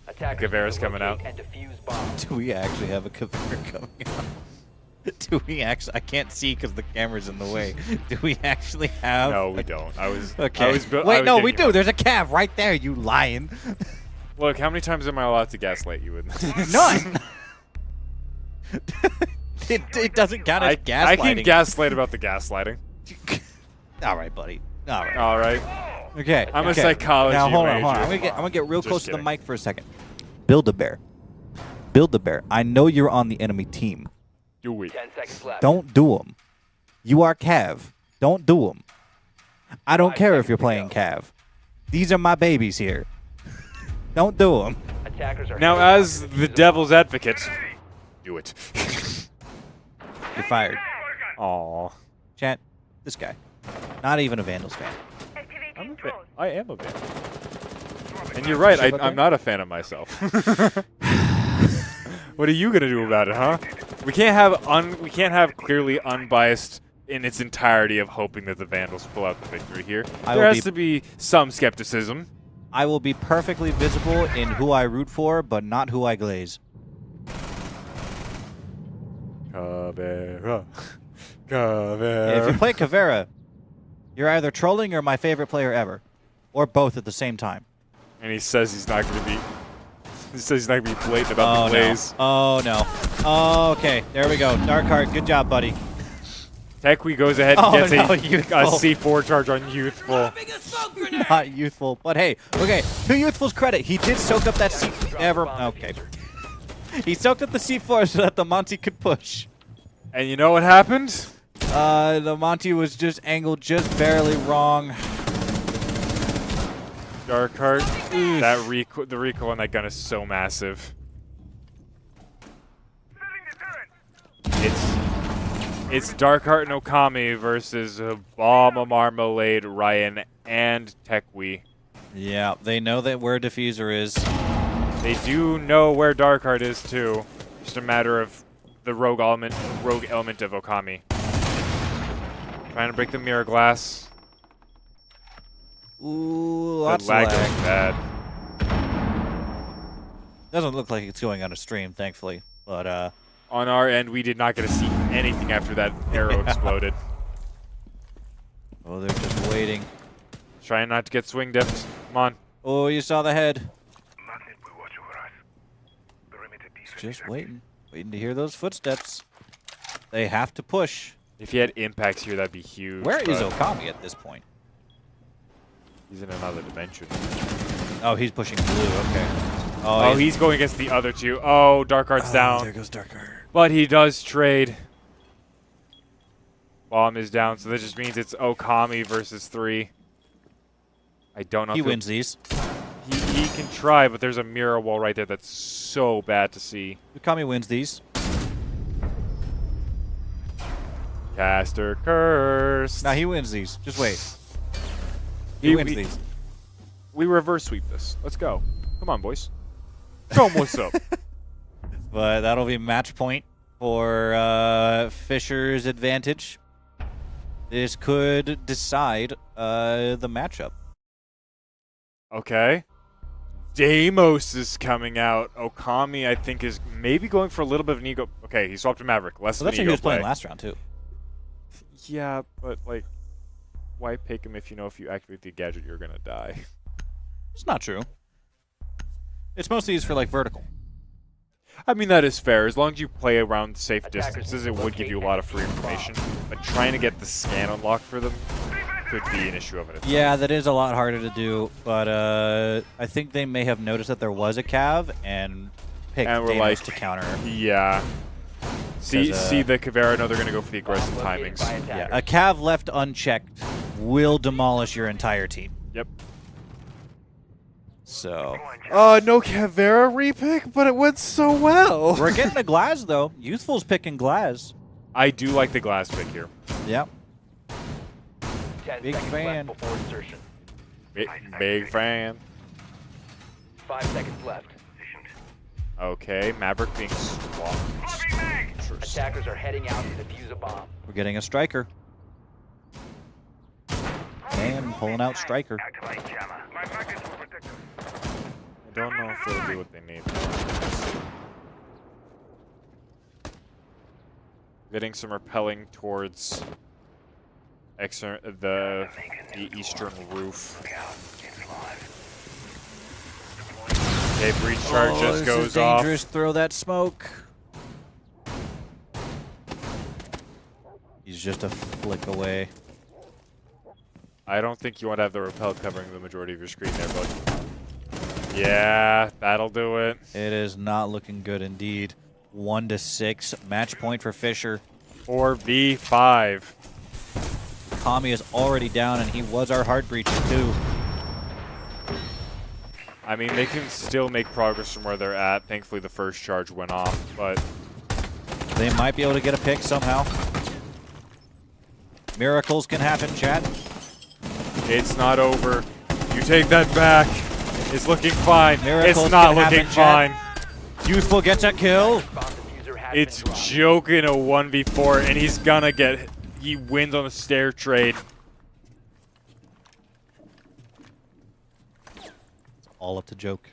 Attackers Kavera's need to coming out. locate and defuse bomb. Do we actually have a Kavera coming out? Do we actually? I can't see because the camera's in the way. Do we actually have? No, we don't. I was Okay. I was Wait, no, we getting do. There's a Cav right there. You lying? Look, how many times am I allowed to gaslight you with this? None. it doesn't count as gaslighting. I can gaslight about the gaslighting. All right, buddy. All right. All right. Okay. I'm a okay. psychology Now hold on, major. hold on. I'm gonna get real Just close to the kidding. mic for a second. Build-A-Bear. Build-A-Bear. I know you're on the enemy team. Do we? 10 seconds left. Don't do them. You are Cav. Don't do them. I don't 5 care if you're seconds to playing go. Cav. These are my babies here. Don't do them. Attackers are Now, heading as out to the defuse a devil's advocate, do it. You're fired. Aw. Chat, this guy. Not even a Vandals fan. I am a fan. And you're right, I'm not a fan of myself. What are you gonna do about it, huh? We can't have clearly unbiased in its entirety of hoping that the Vandals pull out the victory here. There has to be some skepticism. I will be perfectly visible in who I root for, but not who I glaze. Kavera. If Kavera. you play Kavera, you're either trolling or my favorite player ever. Or both at the same time. And he says he's not gonna be. He says he's not gonna be blatant about Oh the glaze. no. Oh no. Oh, okay, there we go. Dark Heart, good job, buddy. Techwe goes ahead and Oh, gets no, a Youthful. C4 charge on Youthful. Not youthful, but hey, okay. To Youthful's credit, he did soak up that C. Never. Okay. He soaked up the C4 so that the Monty could push. And you know what happened? The Monty was just angled just barely wrong. Darkheart. The recoil on that gun is so massive. It's Darkheart and Okami versus Obama, Marmalade, Ryan, and Techwe. Yeah, they know that where Diffuser is. They do know where Darkheart is too. Just a matter of the rogue element of Okami. Trying to break the mirror glass. Ooh, The lots of lag lag. is bad. Doesn't look like it's going on a stream, thankfully. But On our end, we did not get to see anything after that arrow exploded. oh, they're just waiting. Trying not to get swing dipped. Come on. Oh, you saw the head. Just waiting. Waiting to hear those footsteps. They have to push. If he had impacts here, that'd be huge. Where is but Okami at this point? He's in another dimension. Oh, he's pushing blue. Okay. Oh, he's going against the other two. Oh, Darkheart's down. There goes Darkheart. But he does trade. Bomb is down, so that just means it's Okami versus 3. I don't know. He if wins these. He can try, but there's a mirror wall right there that's so bad to see. Okami wins these. Caster cursed. Nah, he wins these. Just wait. He wins these. We reverse sweep this. Let's go. Come on, boys. Show 'em what's up. But that'll be match point for Fisher's advantage. This could decide the matchup. Okay. Deimos is coming out. Okami, I think, is maybe going for a little bit of an ego. Okay, he swapped to Maverick. Less So of that's an who he ego was playing play. last round, too. Yeah, but, like, why pick him if you know if you activate the gadget, you're going to die? It's not true. It's mostly used for, like, vertical. I mean, that is fair. As long as you play around safe Attackers distances, it would give you a lot of free information. But trying to get the scan unlocked for them could be an issue of it. Yeah, that is a lot harder to do, but I think they may have noticed that there was a Cav and picked And we're Deimos like, to counter. Yeah. See Because, the Kavera, know they're going to go for the aggressive Bomb located timings. by Yeah, attackers. a Cav left unchecked will demolish your entire team. Yep. So No Kavera repick, but it went so well. we're getting a Glass, though. Youthful's picking Glass. I do like the glass pick here. Yep. 10 Big seconds fan. left before insertion. Big fan. 5 seconds left. Okay, Maverick being swapped. archers. Attackers are heading out to defuse a bomb. We're getting a striker. And pulling out striker. Activate jammer. My package will protect us. I don't know if they'll do what they need. Getting some repelling towards the eastern roof. Okay, breach charge just this goes is dangerous. off. Throw that smoke. He's just a flick away. I don't think you want to have the repel covering the majority of your screen there, bud. Yeah, that'll do it. It is not looking good indeed. 1-6. Match point for Fisher. 4v5. Kami is already down, and he was our hard breacher too. I mean, they can still make progress from where they're at. Thankfully, the first charge went off, but They might be able to get a pick somehow. Miracles can happen, chat. it's not over. You take that back. It's looking fine. Miracles it's not can happen, looking fine. chat. Youthful gets a kill. Bomb diffuser has It's been dropped. joking a 1v4, and he's gonna get. He wins on the stair trade. All up to joke.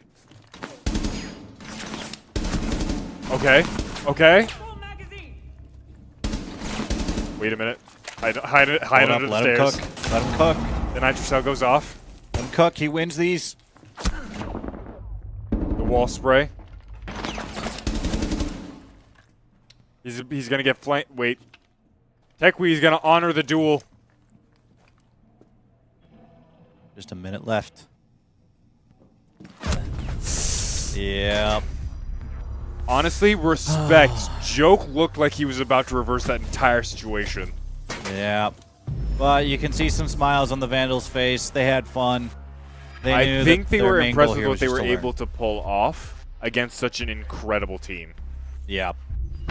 Okay. Okay. Wait a minute. Hide Hold under up, the let him stairs. cook. Let him cook. The nitro cell goes off. Let him cook. He wins these. The wall spray. He's gonna get flanked. Wait. Tekwee's gonna honor the duel. Just a minute left. Yep. Honestly, respect. Joke looked like he was about to reverse that entire situation. Yep. But you can see some smiles on the Vandals' face. They had fun. They I knew think that they their were main impressed goal with here what was they just were to learn. able to pull off against such an incredible team. Yeah.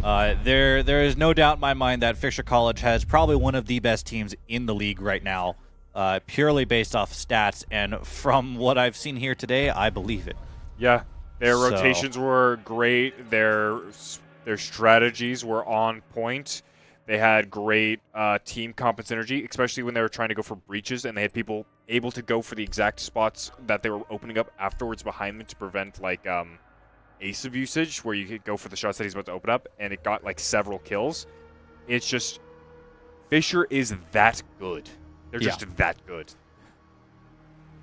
There is no doubt in my mind that Fisher College has probably one of the best teams in the league right now, purely based off stats. And from what I've seen here today, I believe it. Yeah, their So- rotations were great. Their strategies were on point. They had great team comp and synergy, especially when they were trying to go for breaches, and they had people able to go for the exact spots that they were opening up afterwards behind them to prevent like ace of usage, where you could go for the shots that he's about to open up, and it got like several kills. It's just Fisher is that good. They're just that good.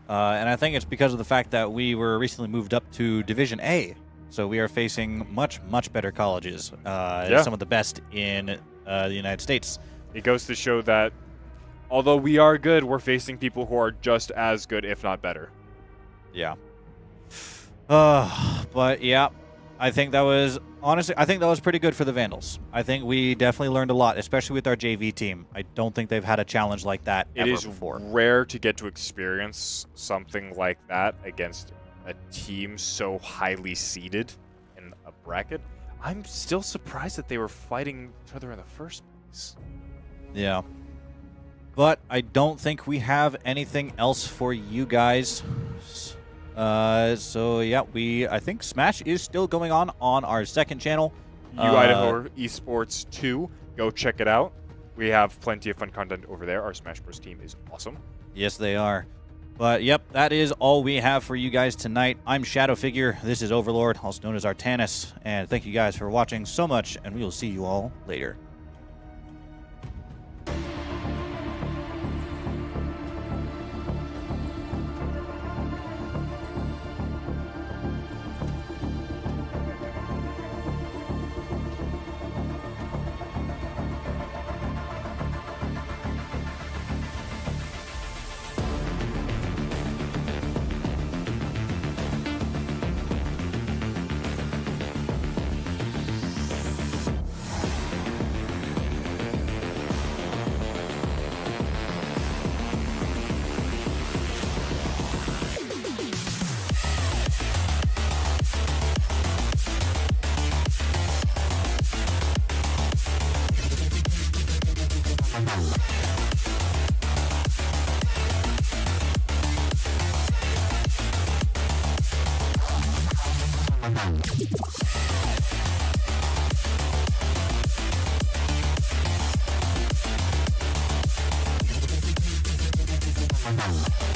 And I think it's because of the fact that we were recently moved up to Division A. So we are facing much, much better colleges. Some of the best in the United States. It goes to show that although we are good, we're facing people who are just as good, if not better. Yeah. But yeah, I think that was pretty good for the Vandals. I think we definitely learned a lot, especially with our JV team. I don't think they've had a challenge like that It ever is before. rare to get to experience something like that against a team so highly seeded in a bracket. I'm still surprised that they were fighting each other in the first place. Yeah. But I don't think we have anything else for you guys. So yeah, I think Smash is still going on our second channel. uidahoesports 2, go check it out. We have plenty of fun content over there. Our Smash Bros team is awesome. Yes, they are. But yep, that is all we have for you guys tonight. I'm Shadow Figure. This is Overlord, also known as Artanis. And thank you guys for watching so much, and we will see you all later. Bye.